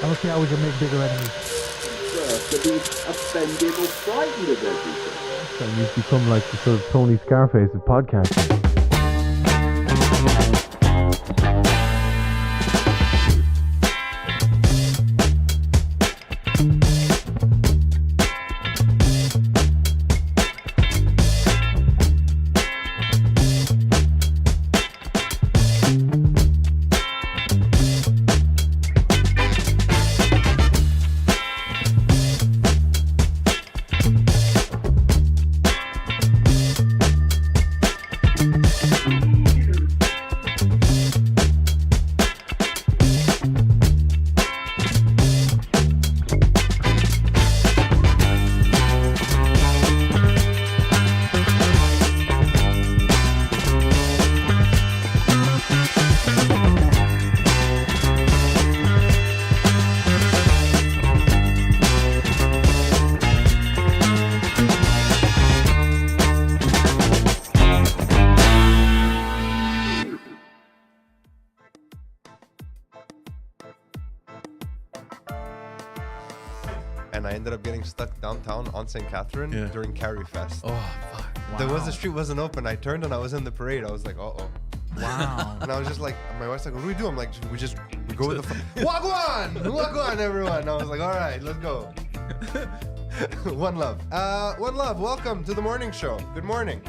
I don't see how we can make bigger enemies. To be offended or frightened of everything. So you've become like the sort of Tony Scarface of podcasting. And I ended up getting stuck downtown on St. Catherine during Carry Fest. Oh, fuck. Wow. The street wasn't open. I turned and I was in the parade. I was like, uh-oh. Wow. And I was just like, my wife's like, what do we do? I'm like, we go with the Wagwan! Wagwan, everyone! And I was like, all right, let's go. One love. One love. Welcome to the morning show. Good morning.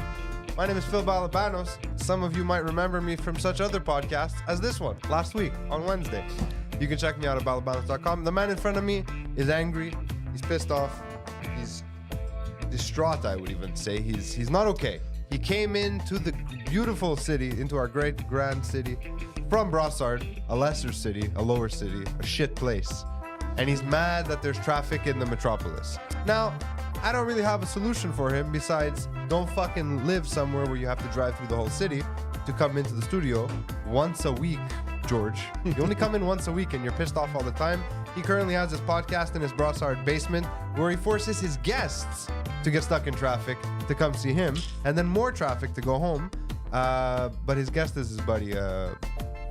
My name is Phil Balabanos. Some of you might remember me from such other podcasts as this one, last week on Wednesday. You can check me out at balabanos.com. The man in front of me is angry. He's pissed off. He's distraught, I would even say. He's not okay. He came into the beautiful city, into our great grand city, from Brossard, a lesser city, a lower city, a shit place. And he's mad that there's traffic in the metropolis. Now, I don't really have a solution for him besides don't fucking live somewhere where you have to drive through the whole city to come into the studio once a week, George. You only come in once a week and you're pissed off all the time. He currently has his podcast in his Brossard basement where he forces his guests to get stuck in traffic to come see him and then more traffic to go home. But his guest is his buddy,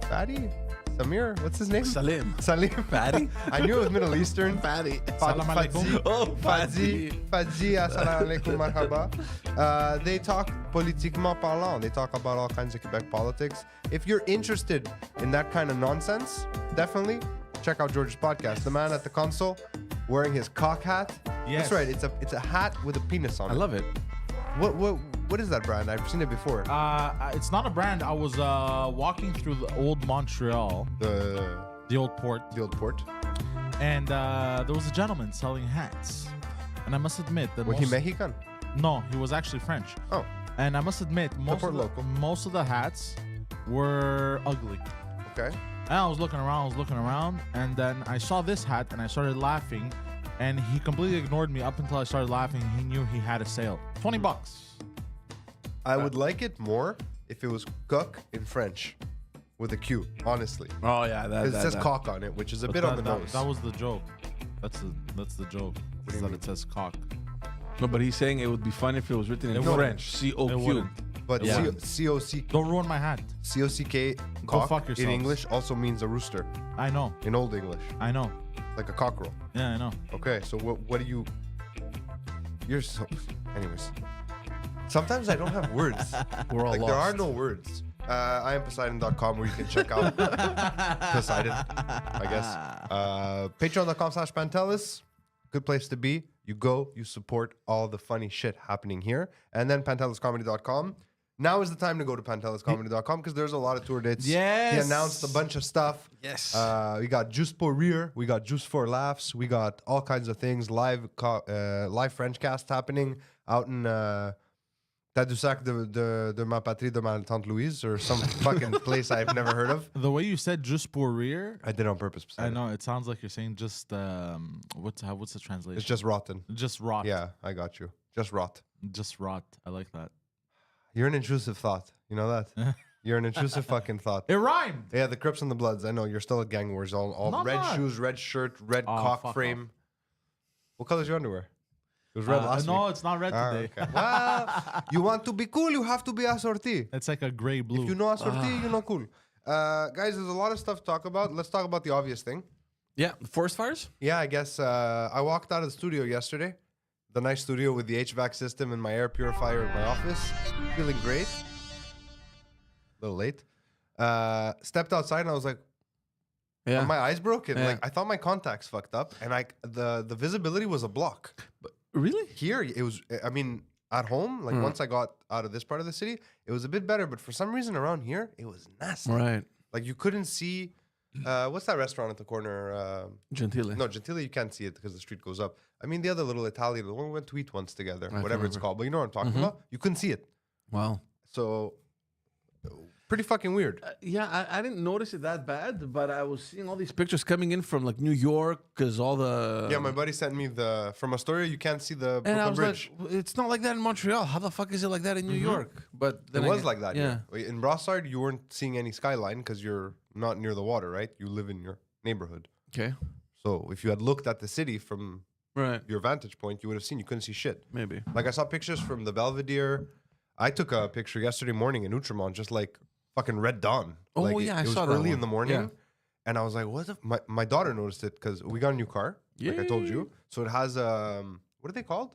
Fatty? Samir? What's his name? Salim. Fatty? I knew it was Middle Eastern. Fatty. Salam alaikum. Oh, Fadzi, assalamu alaikum, marhaba. They talk politiquement parlant. They talk about all kinds of Quebec politics. If you're interested in that kind of nonsense, definitely check out George's podcast. The man at the console wearing his cock hat. Yes. That's right. It's a hat with a penis on it. I love it. What is that brand? I've seen it before. It's not a brand. I was walking through the old Montreal, the old port, and there was a gentleman selling hats. And I must admit that Was he Mexican? No, he was actually French. Oh. And I must admit, most of the hats were ugly. Okay. And I was looking around, and then I saw this hat, and I started laughing, and he completely ignored me up until I started laughing. He knew he had a sale. $20. I would like it more if it was coq in French with a Q, honestly. Oh, yeah. Because it says cock on it, which is a bit on the nose. That was the joke. That's the joke. Is that it says cock. No, but he's saying it would be fun if it was written in It French. It C-O-Q. wouldn't. But Yeah. C-O-C Don't ruin my hat. C-O-C-K Go cock fuck in yourselves. English also means a rooster I know. in Old English, I know. like a cockerel. Yeah, I know. Okay, so what do you? You're so. Anyways, sometimes I don't have words. We're all Like lost. there are no words. I am Poseidon.com where you can check out Poseidon, I guess. Patreon.com/Pantelis. Good place to be. You go, you support all the funny shit happening here. And then PantelisComedy.com. Now is the time to go to PantelisComedy.com because there's a lot of tour dates. Yes. He announced a bunch of stuff. Yes. We got Juice pour rire. We got Juice for laughs. We got all kinds of things. Live French cast happening out in Tadoussac de ma patrie de ma tante Louise or some fucking place I've never heard of. The way you said "just pour rire," I did it on purpose. I know it sounds like you're saying just what's the translation? It's just rotten. Just rot. Yeah, I got you. Just rot. Just rot. I like that. You're an intrusive thought. You know that? You're an intrusive fucking thought. It rhymed. Yeah, the Crips and the Bloods. I know you're still at gang wars. All No, I'm red not. shoes, red shirt, red Oh, cock fuck frame. What color's your underwear? It was red last No, week. it's not red Ah, today. okay. Well, you want to be cool, you have to be assorti. It's like a gray blue. If you know assorti, you know cool. Guys, there's a lot of stuff to talk about. Let's talk about the obvious thing. Yeah, forest fires? Yeah, I guess I walked out of the studio yesterday. The nice studio with the HVAC system and my air purifier in my office. Feeling great. A little late. Stepped outside and I was like, Yeah. are my eyes broken? Yeah. Like I thought my contacts fucked up, and the visibility was a block. But really? Here it was. I mean, at home, like once I got out of this part of the city, it was a bit better. But for some reason around here, it was nasty. Right. Like you couldn't see. What's that restaurant at the corner? Gentile. No, Gentile, you can't see it because the street goes up. I mean, the other little Italian, the one we went to eat once together, whatever it's called. But you know what I'm talking about? You couldn't see it. Wow. So, pretty fucking weird. Yeah, I didn't notice it that bad, but I was seeing all these pictures coming in from like New York because all the. Yeah, my buddy sent me from Astoria, you can't see the And I Brooklyn was Bridge. like, it's not like that in Montreal. How the fuck is it like that in New York? But It then was again- like that Yeah. here. In Brossard, you weren't seeing any skyline because you're not near the water, right? You live in your neighborhood. Okay. So if you had looked at the city from Right. your vantage point, you would have seen you couldn't see shit. Maybe. Like I saw pictures from the Belvedere. I took a picture yesterday morning in Outremont, just like fucking red dawn. Oh, Like, yeah, I it was saw that early one. in the morning, Yeah. and I was like, "What?" My daughter noticed it because we got a new car, like I told you. So it has what are they called?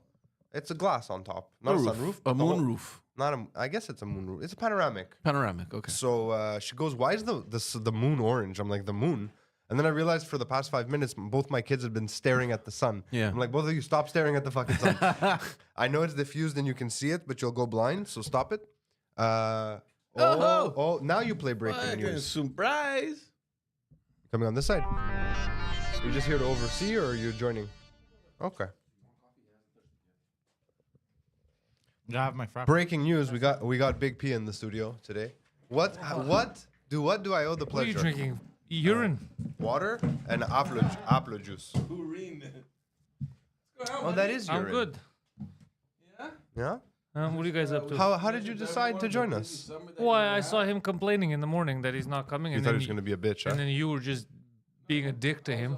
It's a glass on top, not a sunroof, A the whole- moon roof. Not a. I guess it's a moon roof. It's a panoramic. Panoramic. Okay. So she goes, "Why is the moon orange?" I'm like, "The moon." And then I realized for the past 5 minutes, both my kids had been staring at the sun. Yeah. I'm like, both of you, stop staring at the fucking sun. I know it's diffused and you can see it, but you'll go blind, so stop it. Now you play breaking Fucking news. surprise. Coming on this side. You're just here to oversee, or you're joining? Okay. I have my frap. Breaking news. We got Big P in the studio today. What do I owe the What are you pleasure? drinking? Urine. Water and apple juice. Oh, that is urine. I'm good. Yeah. What are you guys up to? How did you decide to join us? Why I saw him complaining in the morning that he's not coming, You and thought he then was going to be a bitch, and huh? then you were just being a dick to him.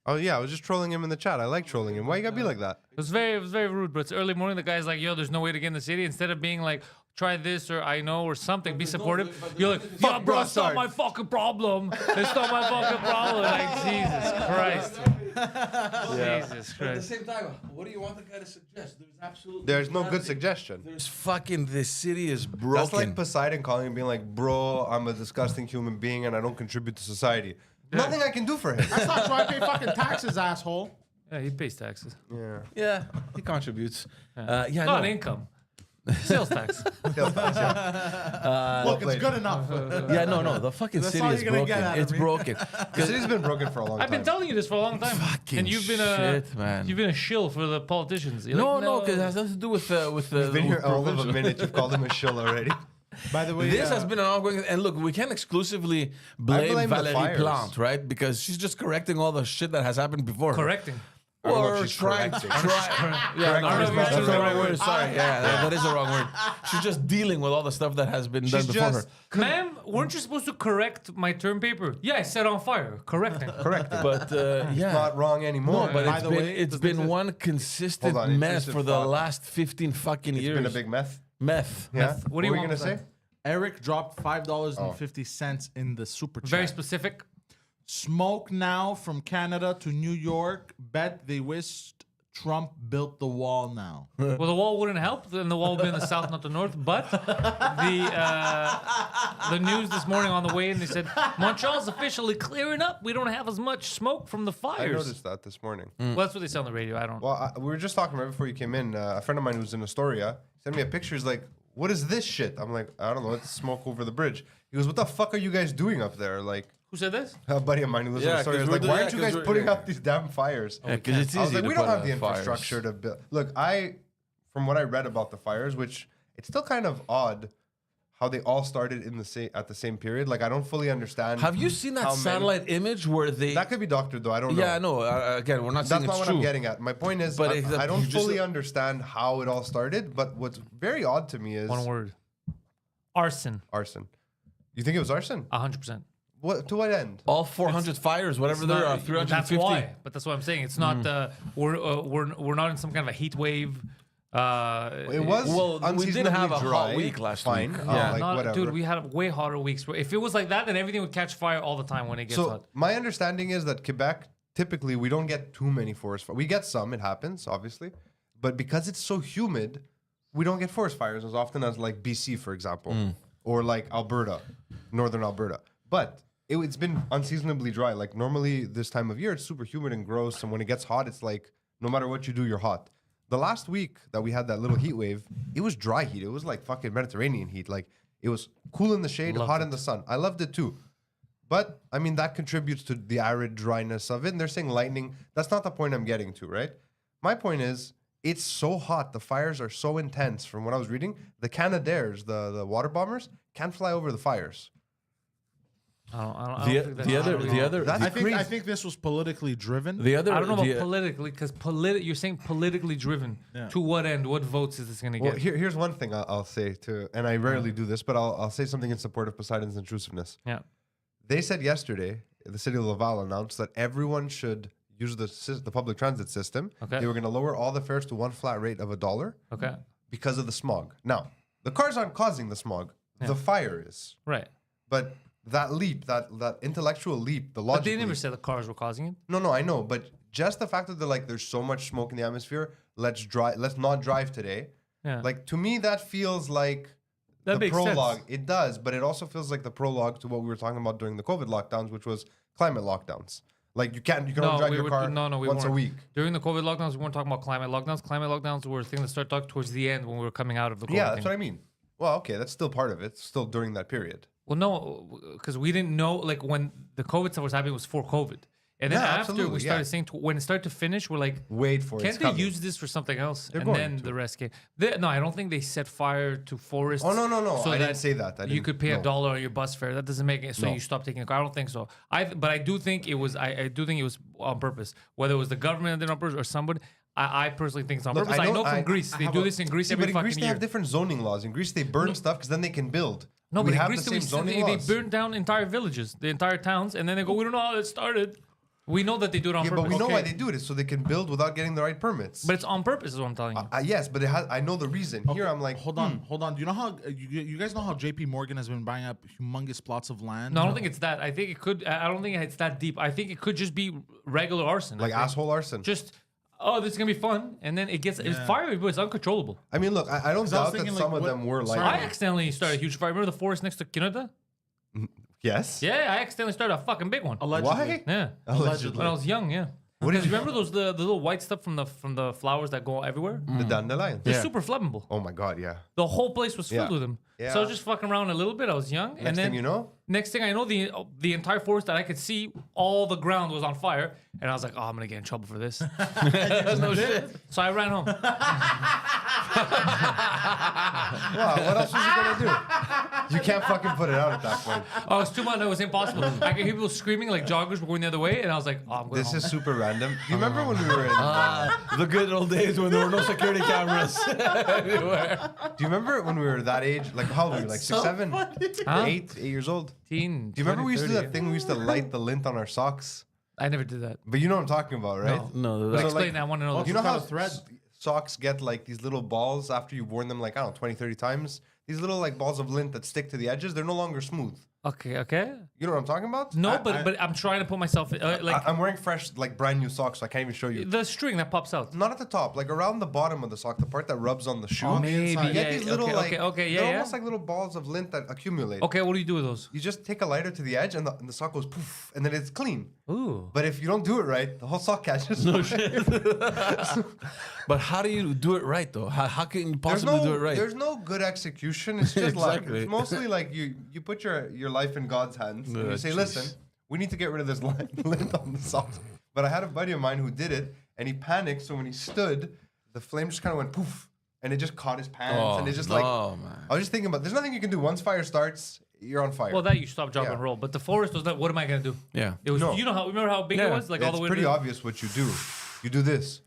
Oh yeah, I was just trolling him in the chat. I like trolling him. Why you gotta be like that? It was very rude. But it's early morning. The guy's like, "Yo, there's no way to get in the city." Instead of being like, "Try this" or "I know" or something, be supportive. You're like, "Yeah, bro, it's not Brossard." my fucking problem. It's not my fucking problem." Like Jesus Christ. Jesus At the Christ. same time, what do you want the guy to suggest? There's absolutely. There's no good suggestion. There's fucking. This city is broken. That's like Poseidon calling and being like, "Bro, I'm a disgusting human being and I don't contribute to society." Nothing I can do for him. That's not true. I pay fucking taxes, asshole. Yeah, he pays taxes. Yeah. Yeah, he contributes. Yeah, Not no. income. Sales tax. Look, it's played. good enough. Yeah, no. The fucking That's city all is you're gonna broken. get out of It's me. broken. The city's been broken for a long time. I've been telling you this for a long time. Fucking and you've been shit, man. You've been a shill for the politicians. You're No, like, no, because it has nothing to do with You've been here all of a provincial. minute. You've called him a shill already. By the way, This has been an ongoing, and look, we can't exclusively blame blame the Valérie fires. Plante, right? Because she's just correcting all the shit that has happened before. correcting. I don't know if Or she's trying, correcting. yeah, no, Correcting that's is the not wrong the word. Sorry, yeah, that is the wrong word. She's just dealing with all the stuff that has been done She's before just her. Ma'am, weren't you supposed to correct my term paper? Yeah, I set on fire. Correcting. correcting. But yeah, Not wrong anymore. no, but By it's the been way, it's been one consistent Hold on, mess intrusive for the thought. last 15 fucking It's years. been a big meth. meth. Yeah. What do you were want gonna with say? that? Eric dropped $5.50 in the super chat. Very specific. Smoke now from Canada to New York. Bet they wished Trump built the wall now. Well, the wall wouldn't help. Then the wall would be in the south, not the north. But the news this morning on the way in, they said Montreal's officially clearing up. We don't have as much smoke from the I fires. noticed that this morning. Well, that's what they say on the radio. I don't. Well, we were just talking right before you came in. A friend of mine who's in Astoria sent me a picture. He's like, "What is this shit?" I'm like, "I don't know. It's smoke over the bridge." He goes, "What the fuck are you guys doing up there?" Like, Who said this? a buddy of mine who lives in Yeah, Astoria 'cause was like, we're "Why doing- aren't you yeah, 'cause guys we're- putting yeah. out these damn fires?" Yeah, because it's easy I was like, to "We don't put have the out fires. infrastructure to build." Look, from what I read about the fires, which it's still kind of odd how they all started in at the same period. Like, I don't fully understand. Have you seen that how many- satellite image where they? That could be doctored though. I don't know. Yeah, no. Again, we're not That's saying not it's what true. I'm getting at. My point is, But I don't you just- fully understand how it all started. But what's very odd to me is One word. Arson. arson. You think it was arson? 100%. What to what end? All 400 fires, whatever there are, 350. That's why. But that's what I'm saying. It's not. We're not in some kind of a heat wave. It was Well, we did unseasonably have a dry. hot week last Fine. week. Like, whatever. dude, we had way hotter weeks. If it was like that, then everything would catch fire all the time when it gets So hot. my understanding is that Quebec, typically we don't get too many forest fires. We get some, it happens, obviously. But because it's so humid, we don't get forest fires as often as like BC, for example, or like Alberta, northern Alberta. But it's been unseasonably dry. Like normally this time of year, it's super humid and gross. And when it gets hot, it's like no matter what you do, you're hot. The last week that we had that little heat wave, it was dry heat. It was like fucking Mediterranean heat. Like it was cool in the shade, hot in the sun. I loved it too. But I mean, that contributes to the arid dryness of it. And they're saying lightning. That's not the point I'm getting to, right? My point is, it's so hot. The fires are so intense. From what I was reading, the Canadaires, the water bombers, can't fly over the fires. I don't think that's I think this was politically driven. I don't know about politically, because you're saying politically driven. Yeah. To what end? What votes is this going to Well, get? here's one thing I'll say to, and I rarely do this, but I'll say something in support of Poseidon's intrusiveness. Yeah. They said yesterday, the city of Laval announced that everyone should use the public transit system. Okay. They were going to lower all the fares to one flat rate of $1 Okay. because of the smog. Now, the cars aren't causing the smog. The fire is. Right. But that leap, that intellectual leap, the But logic they never leap- said the cars were causing it. No, I know, but just the fact that they're like, there's so much smoke in the atmosphere. Let's not drive today. Yeah. Like to me, that feels like That the makes prologue. sense. It does, but it also feels like the prologue to what we were talking about during the COVID lockdowns, which was climate lockdowns. Like you can only drive your car we once a weren't. week. During the COVID lockdowns, we weren't talking about climate lockdowns. Climate lockdowns were a thing that started talking towards the end when we were coming out of the COVID Yeah, thing. that's what I mean. Well, okay, that's still part of it. It's still during that period. Well, no, because we didn't know, like, when the COVID stuff was happening, it was for COVID. And then Yeah, after absolutely, we started yeah. saying, when it started to finish, we're like, Wait for it. can't It's they coming. use this for something else? They're and going then to. the rest came. No, I don't think they set fire to forests. Oh, no. So I that didn't say that. you could pay no. $1 on your bus fare. That doesn't make it so No. you stop taking a car. I don't think so. But I do think it was. I do think it was on purpose. Whether it was the government that did it on purpose or somebody. I personally think it's on Look, purpose. I know from Greece. I They have do a- this in Greece See, every but in fucking Greece they year. have different zoning laws. In Greece they burn stuff because then they can build. No, we but in have Greece the same zoning they laws. burned down entire villages, the entire towns, and then they go, we don't know how it started. We know that they do it on Yeah, purpose. but we know Okay. why they do it. It's so they can build without getting the right permits. But it's on purpose, is what I'm telling you. Yes, but I know the reason. Here I'm like, hold on. Do you know how you guys know how JP Morgan has been buying up humongous plots of land? No, I don't think it's that. I think it could. I don't think it's that deep. I think it could just be regular arson. I like think. asshole arson. Just, this is gonna be fun, and then it gets it's fire, but it's uncontrollable. I mean, look, I don't I was doubt that thinking, some like, of what- them were sorry. like, I accidentally started a huge fire. Remember the forest next to Canada? yes. Yeah, I accidentally started a fucking big one. Allegedly. Why? Yeah, Allegedly. when I was young. Yeah. What did Because you remember those the little white stuff from the flowers that go everywhere? The dandelions. They're super flammable. Oh my god, yeah. The whole place was filled Yeah. with them. Yeah. So I was just fucking around a little bit. I was young, Next and then thing you know, next thing I know, the entire forest that I could see, all the ground was on fire, and I was like, "Oh, I'm gonna get in trouble for this." No shit. So I ran home. wow, what else was you gonna do? You can't fucking put it out at that point. Oh, it's too much. No, it was impossible. I could hear people screaming like joggers were going the other way, and I was like, "Oh, I'm going This home." is super random. Do you remember when we were in? The good old days when there were no security cameras. Do you remember when we were that age? Like how old were we? Like 6, 7, Huh? 8 years old? Teen, Do you remember 20, we used to do 30, that thing? We used to light the lint on our socks. I never did that. But you know what I'm talking about, right? No, But So, explain like- that. I want to know. You know kind how of thread? socks get like these little balls after you've worn them like, I don't know, 20, 30 times? These little like balls of lint that stick to the edges, they're no longer smooth. Okay. You know what I'm talking about? No, but I'm trying to put myself like I'm wearing fresh, like brand new socks, so I can't even show you. the string that pops out. Not at the top, like around the bottom of the sock, the part that rubs on the shoe. Oh, on the maybe, inside. You get yeah, these little okay, like, okay, they're yeah. almost like little balls of lint that accumulate. Okay, what do you do with those? You just take a lighter to the edge, and the sock goes poof, and then it's clean. Ooh. But if you don't do it right, the whole sock catches. No shit. But how do you do it right though? How can you possibly do it right? There's no good execution. It's just like Exactly. it's mostly like you put your life in God's hands. And you say, jeez. listen, we need to get rid of this lint on the socks. But I had a buddy of mine who did it, and he panicked. So when he stood, the flame just kind of went poof, and it just caught his pants, and it just like. oh man. I was just thinking about. There's nothing you can do once fire starts. You're on fire. Well, that you stop, drop, Yeah. and roll. But the forest was like, what am I gonna do? Yeah. It was. No. You know how? Remember how big it Yeah. was? Like all it's the way. pretty to obvious what you do. You do this.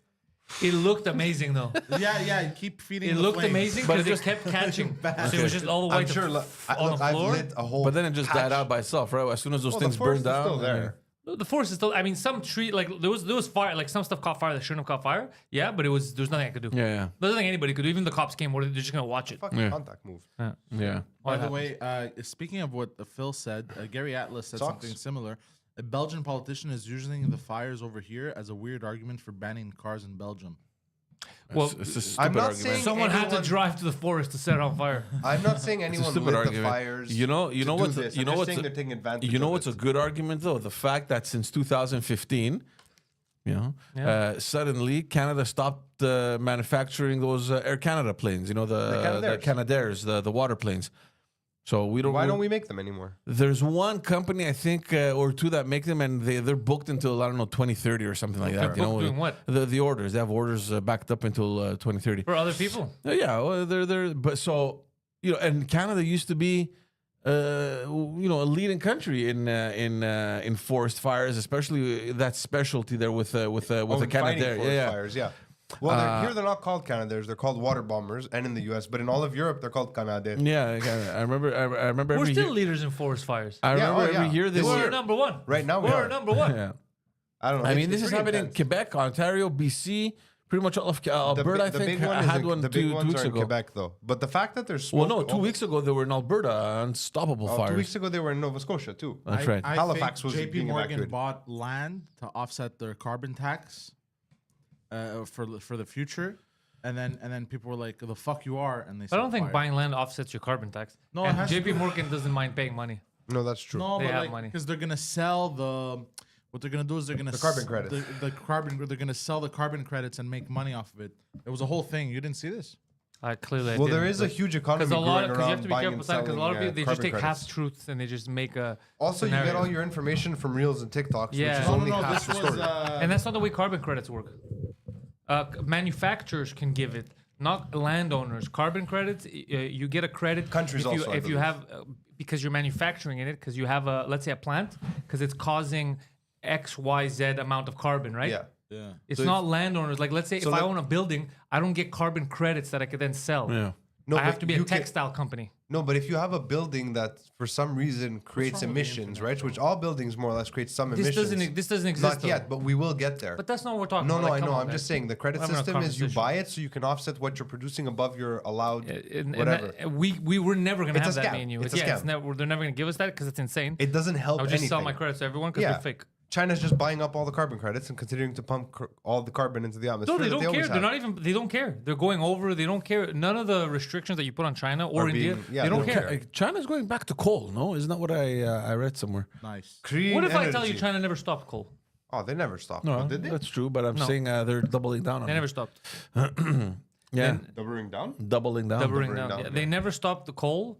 It looked amazing though. Yeah. You keep feeding. It the looked flames. amazing But it because it just- kept catching. So it was just all the way I'm to sure. on the I've floor. lit a whole. But then it just patch. died out by itself, right? As soon as those Well, the things forest burned is down. still there. The forest is still. I mean, some tree like there was fire. Like some stuff caught fire that shouldn't have caught fire. Yeah, but there's nothing I could do. Yeah. There's nothing anybody could do. Even the cops came. They're just gonna watch it. Fucking contact move. Yeah. By the way, speaking of what Phil said, Gary Atlas said something similar. A Belgian politician is using the fires over here as a weird argument for banning cars in Belgium. Well, It's a stupid I'm not argument. saying someone had to anyone- drive to the forest to set it on fire. I'm not saying It's a anyone stupid lit the argument. fires. You know to do what's this. you I'm know just what's saying they're taking advantage. you know of what's a it. good argument though? The fact that since 2015, suddenly Canada stopped manufacturing those Air Canada planes. You know the Canadairs, the water planes. So we don't. Why don't we make them anymore? There's one company I think or two that make them, and they're booked until I don't know 2030 or something like that. They're booked doing what? The orders. They have orders backed up until 2030. For other people. Yeah, well, they're but so and Canada used to be a leading country in forest fires, especially that specialty there with the Canadair. Yeah. Fires, yeah. Well, here they're not called Canadairs; they're called water bombers, and in the U.S., but in all of Europe, they're called Canadair. Yeah, I remember. We're every still year, leaders in forest fires. I remember oh, yeah. every year this We're year. number one. Right now we We're are. number one. Yeah. I don't know. I it's- mean, this it's is pretty happening in intense. Quebec, Ontario, BC, pretty much all of Alberta. I think I had one the two big ones weeks are in ago. Quebec, though. But the fact that there's Well, smoke, no, 2 weeks ago they were in Alberta, unstoppable 2 fires. weeks ago they were in Nova Scotia too. That's right. I Halifax think was JP being Morgan evacuated. bought land to offset their carbon tax for the future, and then people were like, "The fuck you are," and they. I don't think fire. buying land offsets your carbon tax. No, it and has to JP do- Morgan doesn't mind paying money. No, that's true. No, They but have like, money. because they're gonna sell the. What they're gonna do is they're gonna The carbon credits. The carbon. They're gonna sell the carbon credits and make money off of it. It was a whole thing. You didn't see this? Clearly, Well, there is a huge economy because going you have around to be buying careful and with that because a lot of selling, people they just carbon take credits. half truths and they just make a. Also, you get scenario. all your information from Reels and TikToks, which Yeah. is No, only half the This story. was. And that's not the way carbon credits work. Manufacturers can give it, not landowners. Carbon credits, you get a credit. Countries if you, also, I if you believe. have because you're manufacturing in it because you have a let's say a plant because it's causing X Y Z amount of carbon, right? Yeah. yeah. It's not landowners. Like let's say So if I let- own a building, I don't get carbon credits that I could then sell. Yeah. No, I have but to be a you can- textile company. No, but if you have a building that for some reason creates wrong with the emissions, right? Which all buildings more or less create some This emissions. doesn't exist. Not though. yet, but we will get there. But that's not what we're talking No, about. no, Like, I come know. on, I'm man. just saying the credit We're having a system is you conversation. buy it so you can offset what you're producing above your allowed And whatever. we were never gonna It's a have that scam. me and you. It's a scam. They're never gonna give us that because it's insane. It doesn't help I would just anything. sell my credits to everyone because Yeah. they're fake. China's just buying up all the carbon credits and continuing to pump all the carbon into the atmosphere. No, they that don't always care. They're have. not even. They don't care. They're going over. They don't care. None of the restrictions that you put on China or Are India. being- yeah, they don't they care. don't China's going back to coal, no? Isn't that what I read somewhere? Nice. Clean What if I tell you energy. China never stopped coal? Oh, they never stopped. No, did they? that's true, but I'm No. saying they're doubling down on They it. never stopped. Yeah, Doubling down? doubling down. Doubling down, down. Yeah, yeah. they never stopped the coal.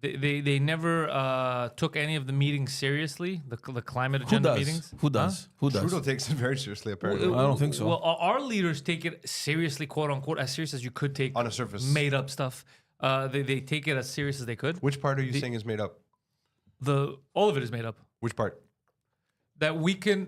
They never took any of the meetings seriously. The climate Who agenda does? meetings. Who does? Who does? Trudeau takes it very seriously, apparently. I don't think so. Well, our leaders take it seriously, quote unquote, as serious as you could take On a surface. made up stuff. They take it as serious as they could. Which part are you saying is made up? All of it is made up. Which part? That we can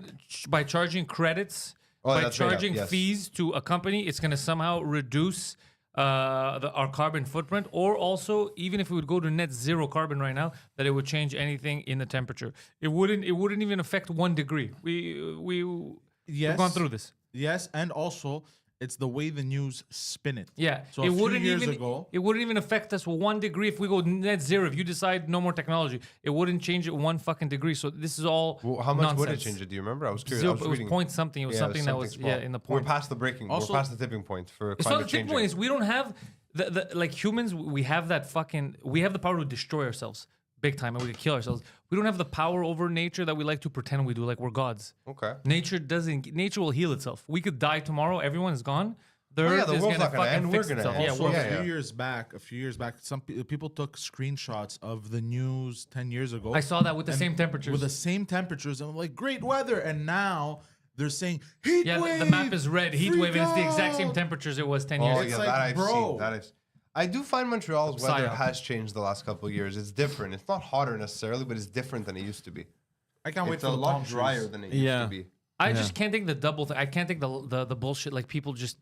by charging credits, Oh, by that's made up, charging yes. fees to a company, it's going to somehow reduce our carbon footprint, or also even if we would go to net zero carbon right now, that it would change anything in the temperature. It wouldn't even affect 1 degree. We've Yes. gone through this. Yes, and also it's the way the news spin it. Yeah, So it a few wouldn't years even ago, it wouldn't even affect us 1 degree if we go net zero. If you decide no more technology, it wouldn't change it 1 fucking degree. So this is all Well, how much would it nonsense. change it? Do you remember? I was curious. Zero, I was it was reading. point something. It was Yeah, something that was small. in the We're point. past the breaking. Also- we're past the tipping point for It's climate not the tipping change. point. Is we don't have the like humans. We have that fucking. We have the power to destroy ourselves big time, and we could kill ourselves. We don't have the power over nature that we like to pretend we do, like we're gods. Okay. Nature doesn't. Nature will heal itself. We could die tomorrow. Everyone is gone. The yeah, earth the is world's gonna not gonna fucking end, we're fix gonna itself. end. Yeah, also we're, a few years back, some people took screenshots of the news 10 years ago. I saw that with the and same temperatures. With the same temperatures, and I'm like, great weather. And now they're saying heat yeah, wave. the map is red, heat freak wave, and it's the exact same out. temperatures it was 10 Oh years yeah, ago. It's like, that I've bro. seen. I do find Montreal's weather Psyop. has changed the last couple of years. It's different. It's not hotter necessarily, but it's different than it used to be. I can't wait It's for a the lot palm drier trees. than it used Yeah. to be. I just can't take the double thing. I can't take the bullshit. Like people just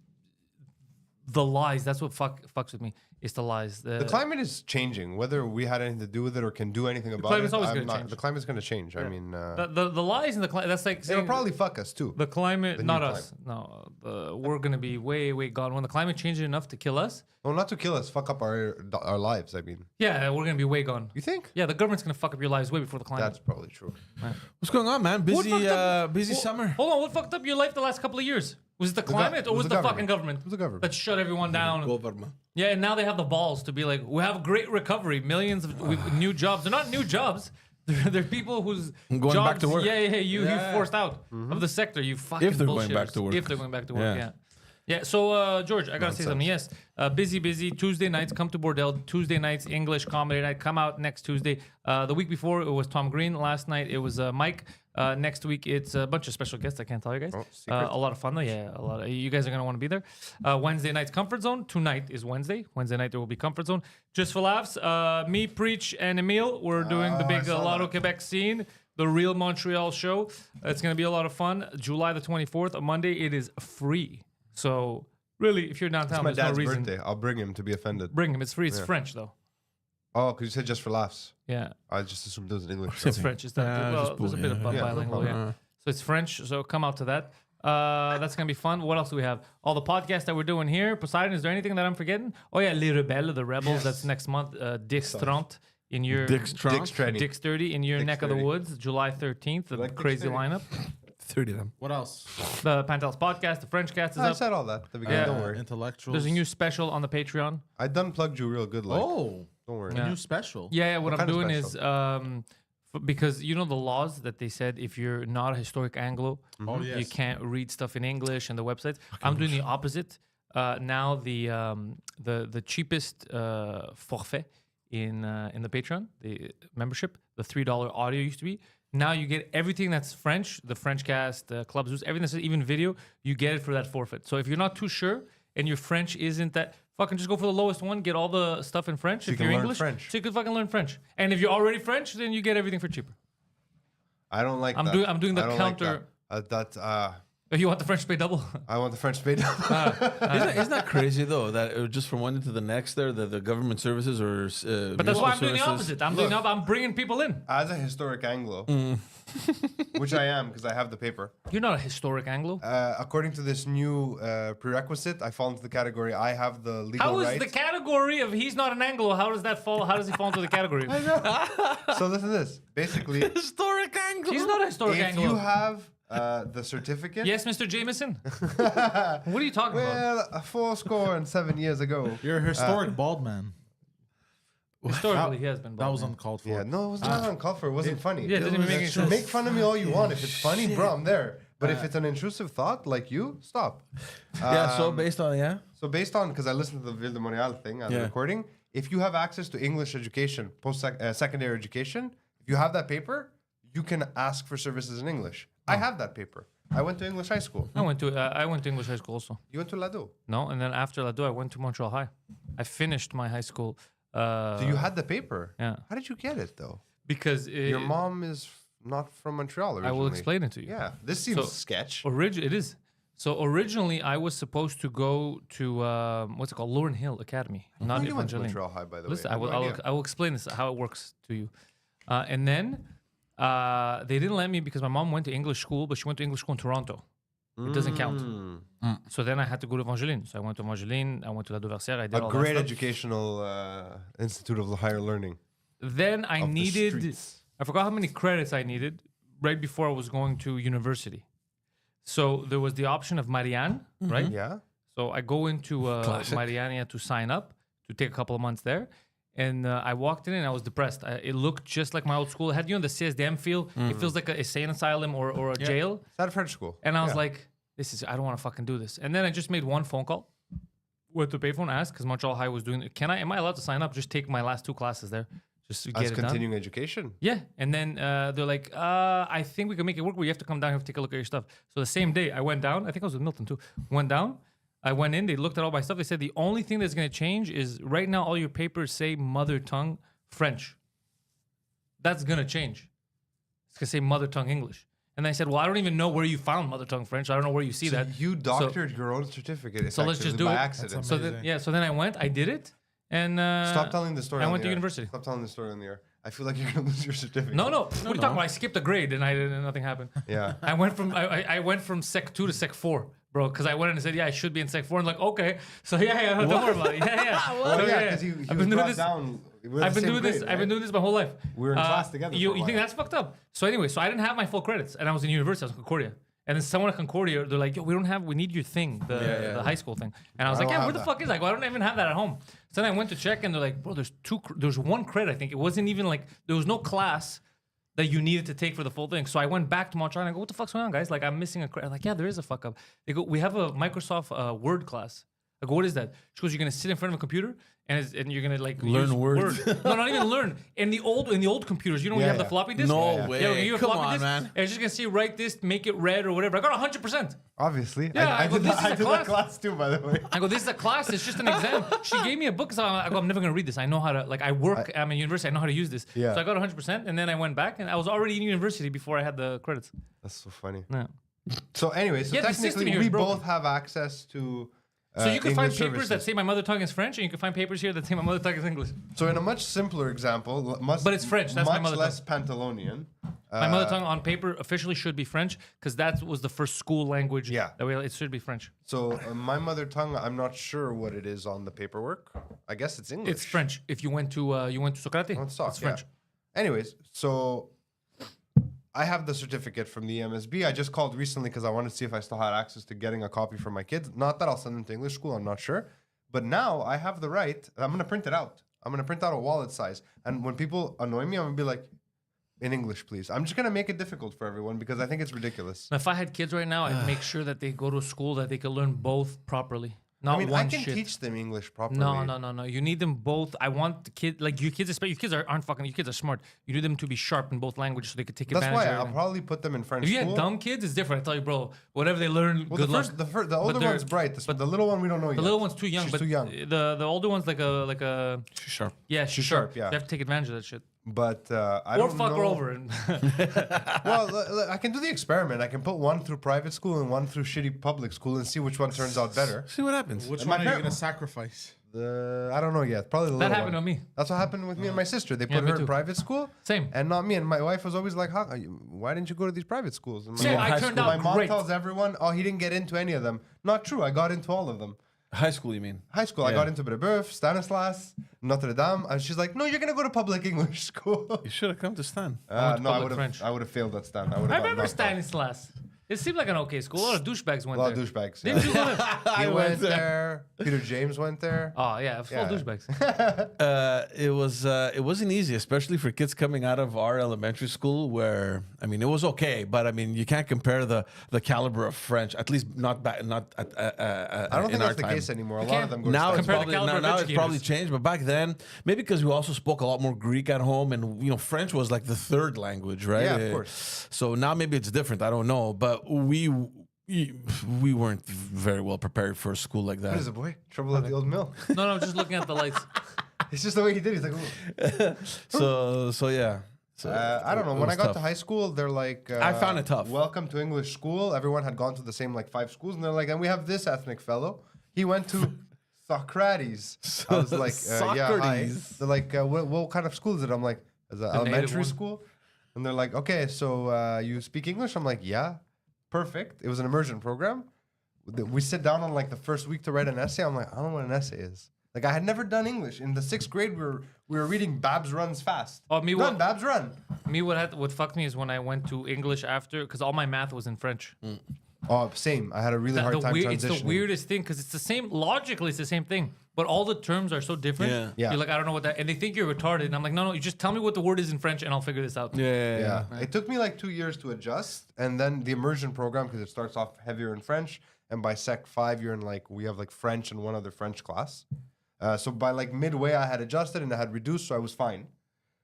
the lies. That's what fucks with me. It's the lies. The climate is changing. Whether we had anything to do with it or can do anything about climate's it, always gonna change. the climate's going to change. I mean, The lies in the climate. That's like it'll saying probably fuck us too. the climate, the not new us. No, we're gonna be way gone. When the climate changes enough to kill us, Well, not to kill us, fuck up our lives. I mean, yeah, we're gonna be way gone. you think? Yeah, the government's gonna fuck up your lives way before the climate. That's probably true. What's going on, man? What fucked up- Busy Well, summer. Hold on, what fucked up your life the last couple of years? Was it the climate or it was was the the fucking government? It was the government. That shut everyone down. Yeah, and now they have the balls to be like, we have great recovery, millions of new jobs. They're not new jobs. They're people whose Going jobs, back to work. you forced out of the sector. You fucking If they're going back bullshitters. to work. If they're going back to work, Yeah. yeah. So, George, I gotta say something. Yes, busy. Tuesday nights, come to Bordel. Tuesday nights, English comedy night. Come out next Tuesday. The week before it was Tom Green. Last night it was Mike. Next week it's a bunch of special guests. I can't tell you guys. secret. A lot of fun though. Yeah, a lot. You guys are gonna want to be there. Wednesday night's Comfort Zone. Tonight is Wednesday. Wednesday night there will be Comfort Zone. Just for laughs. Me, Preach, and Emile. We're doing the big saw Lotto that. Quebec scene. The real Montreal show. It's gonna be a lot of fun. July the 24th, a Monday. It is free. So really, if you're downtown, It's my there's no dad's reason. birthday. I'll bring him to be offended. Bring him. It's free. It's French though. Oh, because you said just for laughs. Yeah, I just assumed it was in English. it's French. It's that, well, just there's a bit of yeah, bilingual. no Yeah, so it's French. So come out to that. That's gonna be fun. What else do we have? All the podcasts that we're doing here. Poseidon, is there anything that I'm forgetting? Oh yeah, Les Rebelles, the Rebels. That's next month. Dick's 30 in your Dick's trunk. Dick's training. Dick's 30 in your Dick's neck of the 30. woods, July 13th. The like Dick's crazy 30? lineup. 30 of them. What else? The Pantelis podcast, the French cast is I up. said all that at the beginning. Yeah. Don't worry. Intellectuals. There's a new special on the Patreon. I done plugged you real good. Like, Oh, don't worry. a new special. Yeah, what I'm kind of doing special? is because you know the laws that they said if you're not a historic Anglo, Oh, yes. you can't read stuff in English and the websites. I'm doing the opposite. Now the cheapest forfait in the Patreon, the membership, the $3 audio used to be. Now you get everything that's French, the French cast, the Club Zeus, everything that's even video, you get it for that forfeit. So if you're not too sure and your French isn't that, fucking just go for the lowest one, get all the stuff in French. you If can you're learn English, French. so you can fucking learn French. And if you're already French, then you get everything for cheaper. I don't like I'm that. doing- I'm doing the I don't counter- Like that. If you want the French to pay double. I want the French paid. Isn't that crazy though? That just from one day to the next, there the government services or But that's why I'm doing the opposite. I'm bringing people in. As a historic Anglo, which I am because I have the paper. You're not a historic Anglo. According to this new prerequisite, I fall into the category. I have the legal How is right. the category of he's not an Anglo? How does that fall? How does he fall into the category? So listen to this. Basically, historic angle. He's not a historic if Anglo. you have the certificate. Yes, Mr. Jameson. What are you talking about? Well, 407 years ago. You're a historic bald man. Historically, he has been. That was bald, man. uncalled for. Yeah, no, it was not uncalled for. It wasn't funny. Yeah, it didn't even make any sense. Make fun of me all you want. If it's funny, bro, I'm there. But if it's an intrusive thought, like you, stop. Yeah. So based on So based on, because I listened to the Ville de Montréal thing on the Yeah. recording, if you have access to English education, secondary education, if you have that paper, you can ask for services in English. I have that paper. I went to English high school. I went to English high school also. You went to Lado. No, and then after Lado, I went to Montreal High. I finished my high school. So you had the paper. Yeah. How did you get it though? Because Your mom is not from Montreal originally. I will explain it to you. Yeah, this seems So- sketch. It is. So originally, I was supposed to go to what's it called, Lauren Hill Academy, not you went to Evangeline. Montreal High, by the Listen, way. I will explain this how it works to you, and then they didn't let me because my mom went to English school, but she went to English school in Toronto. It doesn't count. So then I had to go to Evangeline. So I went to Evangeline. I went to La Dauversière. I did A all great that stuff. educational institute of higher learning. Then I of the needed. streets. I forgot how many credits I needed right before I was going to university. So there was the option of Marianne, right? Yeah. So I go into Mariana to sign up to take a couple of months there. And I walked in and I was depressed. It looked just like my old school. It had, the CSDM feel. It feels like a insane asylum or a jail. It's at a French school. And I was Yeah. like, I don't want to fucking do this. And then I just made one phone call. Went to payphone, asked, because Montreal High was doing it. Am I allowed to sign up? Just take my last 2 classes there. Just to As get it done. continuing education. Yeah, and then they're like, I think we can make it work, but you have to come down and take a look at your stuff. So the same day, I went down. I think I was with Milton too. Went down. I went in. They looked at all my stuff. They said the only thing that's going to change is right now all your papers say mother tongue French. That's going to change. It's going to say mother tongue English. And I said, well, I don't even know where you found mother tongue French. I don't know where you see that. You doctored your own certificate. So let's just do by it. accident. So then I went, I did it, and Stop telling the story. I on went the to air. university. Stop telling the story on the air. I feel like you're gonna lose your certificate. No. What are you talking about? I skipped a grade and nothing happened. Yeah. I went from Sec 2 to Sec 4, bro, because I went in and said, yeah, I should be in Sec 4. And like, okay. So yeah, don't worry about it. Yeah. Oh So, yeah, because he I've was been doing brought this. down. I've been doing this. I've been doing this my whole life. We were in class together You for a think while. that's fucked up? So anyway, I didn't have my full credits, and I was in university. I was in Concordia, and then someone at Concordia, they're like, "Yo, we need your thing, the high school thing." And I was I like, don't "Yeah, have where the that. fuck is that?" I go, "I don't even have that at home." So then I went to check, and they're like, "Bro, there's one credit. I think it wasn't even like there was no class that you needed to take for the full thing." So I went back to Montreal and I go, "What the fuck's going on, guys? Like, I'm missing a credit." I'm like, "Yeah, there is a fuck up." They go, "We have a Microsoft Word class." I go, "What is that?" She goes, "You're gonna sit in front of a computer and you're gonna like Learn use words." Word." No, not even learn. In the old computers, you know, when you Yeah, have the yeah. floppy disk. No Yeah. way. Yeah, you have a Come floppy on, disk, man. And it's just gonna say write this, make it red or whatever. I got 100%. Obviously. Yeah, I go, this is I a did class. that class too, by the way. I go, this is a class. It's just an exam. She gave me a book. So I go, I'm never gonna read this. I know how to like. I'm in university. I know how to use this. Yeah. So I got 100%, and then I went back, and I was already in university before I had the credits. That's so funny. Yeah. So anyway, so Yeah, the system technically here we is broken. both have access to. So you can find English papers that services. say my mother tongue is French, and you can find papers here that say my mother tongue is English. So in a much simpler example, But it's French, that's my much mother less Pantelonian. My mother tongue on paper officially should be French because that was the first school language. Yeah. It should be French. So my mother tongue, I'm not sure what it is on the paperwork. I guess it's English. It's French. If you went to Socrate, Let's talk, it's French. yeah. Anyways, so I have the certificate from the MSB. I just called recently because I wanted to see if I still had access to getting a copy for my kids. Not that I'll send them to English school, I'm not sure. But now I have the right. I'm going to print it out. I'm going to print out a wallet size. And when people annoy me, I'm going to be like, in English, please. I'm just going to make it difficult for everyone because I think it's ridiculous. If I had kids right now, I'd make sure that they go to a school that they can learn both properly. Not I mean, one I can shit. teach them English properly. No. You need them both. I want the kid, like your kids, especially your kids aren't fucking. Your kids are smart. You need them to be sharp in both languages so they could take That's advantage why of I'll everything. probably put them in French If you school. had dumb kids, it's different. I tell you, bro. Whatever they learn, Well, good luck. the older they're- one's bright. The little one we don't know yet. The little one's too young, She's but too young. the older one's like a She's sharp. yeah, she's sharp, yeah. You have to take advantage of that shit. But I Or don't fuck know. her over. And Well, I can do the experiment. I can put one through private school and one through shitty public school and see which one turns out better. See what happens. Which And one my are you par- gonna sacrifice? I don't know yet. Probably the that little happened one. to me. That's what happened with me and my sister. They Yeah, put me her in too. private school. Same. And not me. And my wife was always like, why didn't you go to these private schools? And my Same, mom- I turned my out mom great. tells everyone, oh, he didn't get into any of them. Not true. I got into all of them. High school, you mean? High school, I Yeah. got into Brebeuf, Stanislas, Notre Dame. And she's like, no, you're going to go to public English school. You should have come to Stan. went to No, public French. I would have failed that stand. I I remember Stanislas. It seemed like an okay school. A lot of douchebags went A lot of there. douchebags. Didn't Yeah. you go there? He went there. Peter James went there. Oh yeah, full Yeah. douchebags. It wasn't easy, especially for kids coming out of our elementary school. Where I mean, it was okay, but I mean, you can't compare the caliber of French. At least not back, not at. I don't think that's the case anymore. A lot of them go Now to it's Compare the probably caliber of it's probably educators. changed, but back then, maybe because we also spoke a lot more Greek at home, and French was like the third language, right? Yeah, of course. So now maybe it's different. I don't know, but we weren't very well prepared for a school like What is that. it, boy? Trouble at the old mill. No, just looking at the lights. It's just the way he did it. He's like, "Ooh." So yeah. So I don't know. it When I was got tough. to high school, they're like, I found it tough. Welcome to English school. Everyone had gone to the same like 5 schools, and they're like, and we have this ethnic fellow. He went to Socrates. I was like, yeah, hi. Socrates. They're like, what kind of school is it? I'm like, is it native elementary one. school? And they're like, okay, so you speak English? I'm like, yeah, perfect. It was an immersion program. We sit down on like the first week to write an essay. I'm like, I don't know what an essay is. Like I had never done English. In the 6th grade, we were reading Babs Runs Fast. Oh, me Run, what? Babs, run. Me, what fucked me is when I went to English after, because all my math was in French. Oh, same. I had a really hard time transitioning. It's the weirdest thing because it's the same. Logically, it's the same thing, but all the terms are so different. Yeah. Yeah. You're like, I don't know what that, and they think you're retarded. And I'm like, no, you just tell me what the word is in French, and I'll figure this out. Yeah. Yeah. It took me like 2 years to adjust. And then the immersion program, because it starts off heavier in French. And by Sec 5, you're in like, we have like French and one other French class. So by like midway, I had adjusted and I had reduced, so I was fine.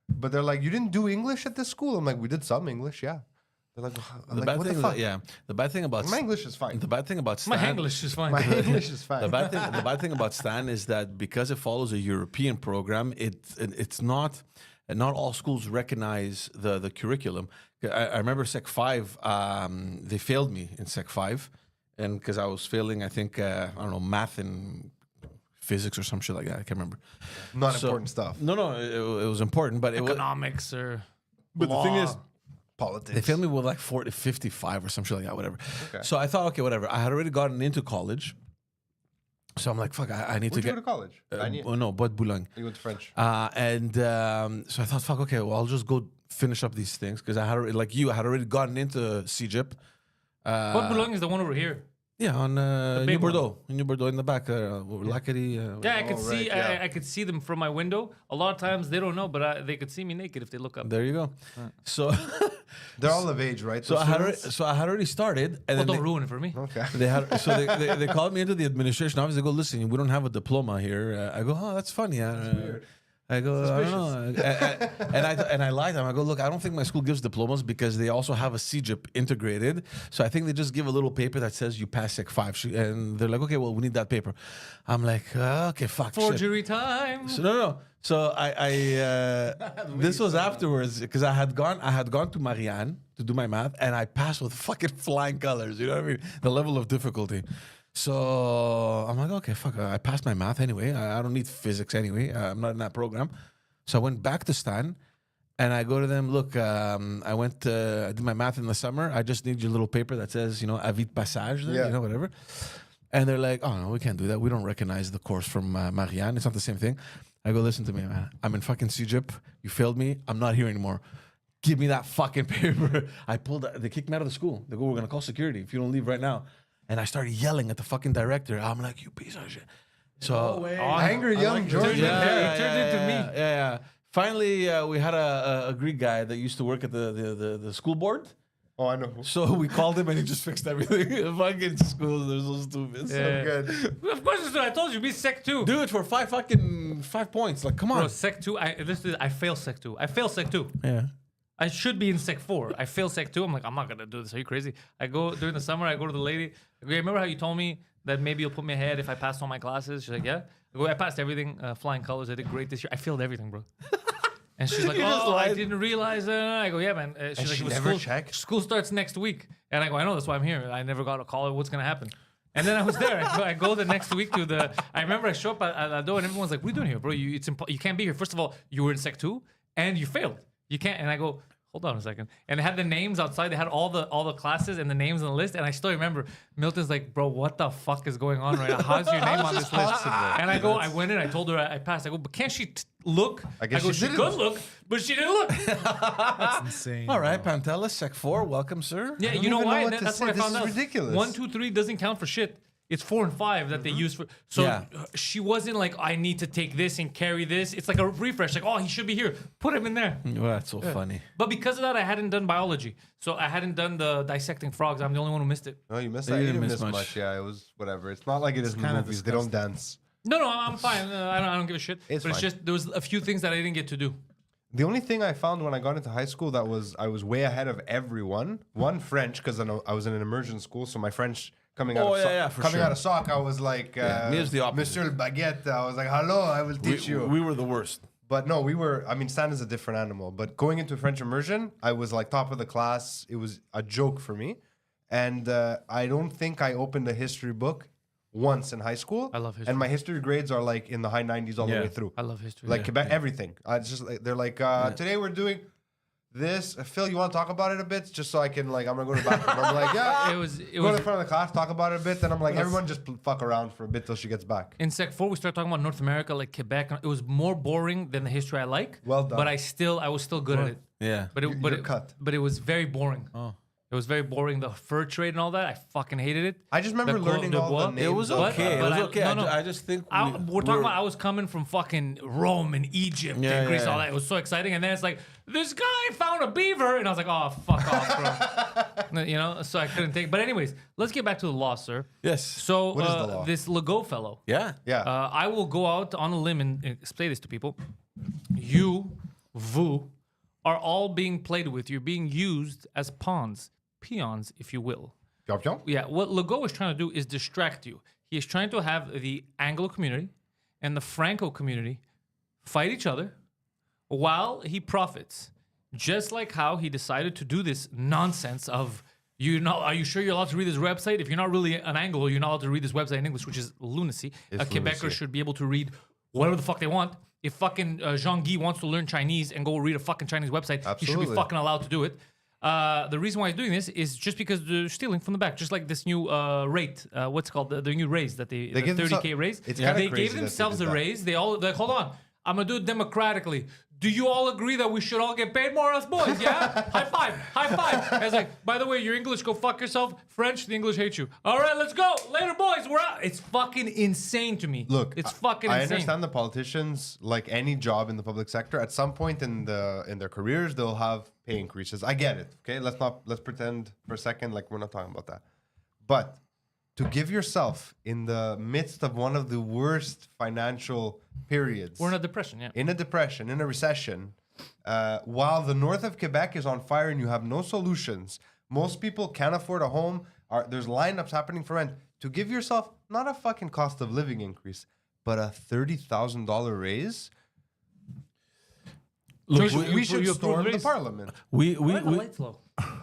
But they're like, you didn't do English at this school? I'm like, we did some English, yeah. They're like, The bad what thing, the fuck? the bad thing about My English is fine. the bad thing about My Stan, English is fine. My English is fine. the bad thing about Stan is that because it follows a European program, it's not and not all schools recognize the curriculum. I remember Sec 5, they failed me in Sec 5, and because I was failing, I think, I don't know, math and physics or some shit like that. I can't remember. Not important stuff. No, it was important, but it was. Economics or But law. the thing is, Politics. they failed me with like 55 or some shit like that, whatever. Okay. So I thought, okay, whatever. I had already gotten into college. So I'm like, fuck, I need Where'd to you get. go to college? No, Bois de Boulogne. You went to French. So I thought, fuck, okay, well, I'll just go finish up these things because I had already, like you, I had already gotten into CGIP. What Boulogne is the one over here? Yeah, on New big one. Bordeaux. New Bordeaux in the back. Lackady. Yeah, I could Oh, see. right, yeah. I could see them from my window. A lot of times they don't know, but they could see me naked if they look up. There you go. So, They're all of age, right? so those I had already started, and Well, then don't ruin it for me. Okay. they called me into the administration office. They go, listen, we don't have a diploma here. I go, oh, that's funny. Weird. I go, I don't know. and I lied to them. I go, look, I don't think my school gives diplomas because they also have a CGIP integrated. So I think they just give a little paper that says you pass Sec 5. And they're like, okay, well, we need that paper. I'm like, okay, fuck. shit. Forgery time. So no. So this was afterwards because I had gone to Marianne to do my math and I passed with fucking flying colors. You know what I mean? The level of difficulty. So I'm like, okay, fuck. I passed my math anyway. I don't need physics anyway. I'm not in that program. So I went back to Stan and I go to them. Look, I did my math in the summer. I just need your little paper that says, avis de passage, there, Yeah. whatever. And they're like, oh no, we can't do that. We don't recognize the course from Marianne. It's not the same thing. I go, listen to me, man. I'm in fucking CGIP. You failed me. I'm not here anymore. Give me that fucking paper. They kicked me out of the school. They go, we're going to call security if you don't leave right now. And I started yelling at the fucking director. I'm like, you piece of shit. So, Angry young George. He turned into me. Yeah. Finally, we had a Greek guy that used to work at the school board. Oh, I know. So we called him and he just fixed everything. Fucking schools, they're so stupid. Yeah. Good. Of course, it's what I told you. Be Sec 2. Do it for 5 points. Like, come on. Bro, Sec 2. I fail Sec 2. I fail Sec 2. Yeah. I should be in Sec 4. I fail Sec 2. I'm like, I'm not going to do this. Are you crazy? I go during the summer, I go to the lady. I go, remember how you told me that maybe you'll put me ahead if I passed all my classes? She's like, yeah. I go, I passed everything, flying colors. I did great this year. I failed everything, bro. And she's like, oh, I didn't realize that. I go, yeah, man. She's like, she "But never checked? School starts next week. And I go, I know, that's why I'm here. I never got a call. What's going to happen? And then I was there. I go the next week to the. I remember I show up at the door and everyone's like, "What are you doing here, bro? You can't be here. First of all, you were in Sec 2 and you failed. You can't." And I go, hold on a second. And they had the names outside. They had all the classes and the names on the list. And I still remember Milton's like, "Bro, what the fuck is going on right now? How's your name on this list?" And I go, I went in. I told her I passed. I go, but can't she look? I guess go, she she didn't. could look, but she didn't look. That's insane. All right, Pantelis, Sec 4, welcome, sir. Yeah, don't you know even why? know what to That's say. what I This found is out. ridiculous. 1, 2, 3 doesn't count for shit. It's 4 and 5 that they use for. So Yeah. she wasn't like, I need to take this and carry this. It's like a refresh. Like, oh, he should be here. Put him in there. Well, that's so funny. But because of that, I hadn't done biology. So I hadn't done the dissecting frogs. I'm the only one who missed it. No, you missed You that. You didn't didn't miss miss much. much. Yeah, it was whatever. It's not like it is in the kinda movies. They don't dance. No, I'm fine. I don't give a shit. It's but it's fine. just there was a few things that I didn't get to do. The only thing I found when I got into high school that I was way ahead of everyone. One, French, because I was in an immersion school, so my French coming out Oh, of yeah, for coming sure. out of sock, I was like, me is the opposite. Monsieur le Baguette. I was like, hello, I will teach you. We were the worst. But no, Stan is a different animal. But going into French immersion, I was like top of the class. It was a joke for me. And I don't think I opened a history book once in high school. I love history. And my history grades are like in the high 90s all the Yeah. way through. I love history. Like Quebec, everything. It's just like, they're like, today we're doing this. Phil, you want to talk about it a bit? Just so I can, like, I'm going to go to the bathroom. I'm like, yeah. It was Go in front of the class, talk about it a bit. Then I'm like, everyone just fuck around for a bit till she gets back. in Sec 4, we started talking about North America, like Quebec. It was more boring than the history I like. Well done. But I was still good at it. Yeah. But You're cut. But it was very boring. Oh. It was very boring. The fur trade and all that, I fucking hated it. I just remember The learning Côte all the d'Ivoire. names. It was But- okay. but It was I- okay. no. I just think We're talking about I was coming from fucking Rome and Egypt Yeah, and Greece, yeah. all that. It was so exciting. And then it's like, this guy found a beaver. And I was like, oh, fuck off, bro. You know, so I couldn't take. But anyways, let's get back to the law, sir. Yes. So What is the law? this Legault fellow, Yeah. Yeah. I will go out on a limb and explain this to people. Vous are all being played with. You're being used as peons, if you will. Pion, pion. Yeah, what Legault is trying to do is distract you. He is trying to have the Anglo community and the Franco community fight each other while he profits. Just like how he decided to do this nonsense of, are you sure you're allowed to read this website? If you're not really an Anglo, you're not allowed to read this website in English, which is lunacy. A Quebecer should be able to read whatever the fuck they want. If fucking Jean-Guy wants to learn Chinese and go read a fucking Chinese website, he should be fucking allowed to do it. The reason why he's doing this is just because they're stealing from the back. Just like this new rate, what's it called? The new raise that the 30K raise. They gave themselves a raise. They're like, hold on, I'm gonna do it democratically. Do you all agree that we should all get paid more, us boys? Yeah? High five. High five. I was like, by the way, you're English, go fuck yourself. French, the English hate you. All right, let's go. Later, boys. We're out. It's fucking insane to me. Look, it's fucking I insane. understand the politicians, like any job in the public sector, at some point in their careers, they'll have pay increases. I get it. Okay, let's pretend for a second like we're not talking about that. But to give yourself in the midst of one of the worst financial periods. We're in a depression, yeah. In a depression, in a recession, while the north of Quebec is on fire and you have no solutions, most people can't afford a home. There's lineups happening for rent. To give yourself not a fucking cost of living increase, but a $30,000 raise. Look, we should you storm approve the raise? parliament. we Lights low.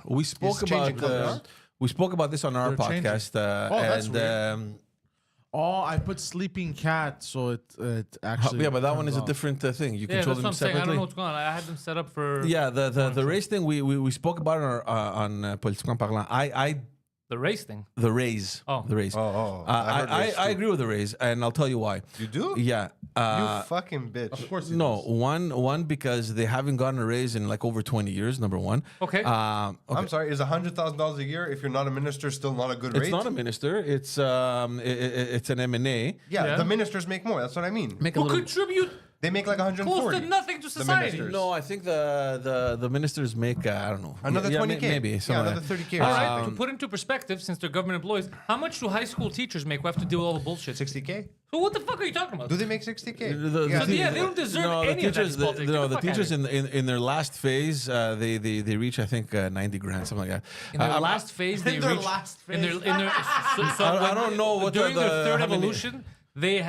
we spoke It's changing about colors. we spoke about this on our They're changing. podcast, that's and weird. Oh, I put sleeping cat, so it actually. yeah, but that one turns is a off. different thing. You Yeah, control that's what them I'm saying. I don't separately. know what's going on. I had them set up for Yeah, the race thing we spoke about on Politiquement Parlant. the race thing. The raise. Oh. The raise. Oh, I heard raise I too. agree with the raise, and I'll tell you why. You do? Yeah. You fucking bitch. Of course, No, one because they haven't gotten a raise in like over 20 years. Number one. Okay. Okay. I'm sorry. Is $100,000 a year if you're not a minister still not a good rate? It's not a minister. It's an M&A. Yeah, Yeah. the ministers make more. That's what I mean. Make a Who little. contribute They make like close 140. to nothing to society. ministers. No, I think the ministers make I don't know Another Yeah, 20K. maybe Yeah, something another like that. 30K. All right, to put into perspective, since they're government employees, how much do high school teachers make who have to deal with all the bullshit? 60K? So what the fuck are you talking about? Do they make 60K? So yeah, they don't deserve any of that. It's politics. Get the the fuck outta teachers here. in their last phase, they reach I think 90 grand, something like that. In their last phase, they In their reach. last In their, so I don't know what during the- their third how many- evolution, they.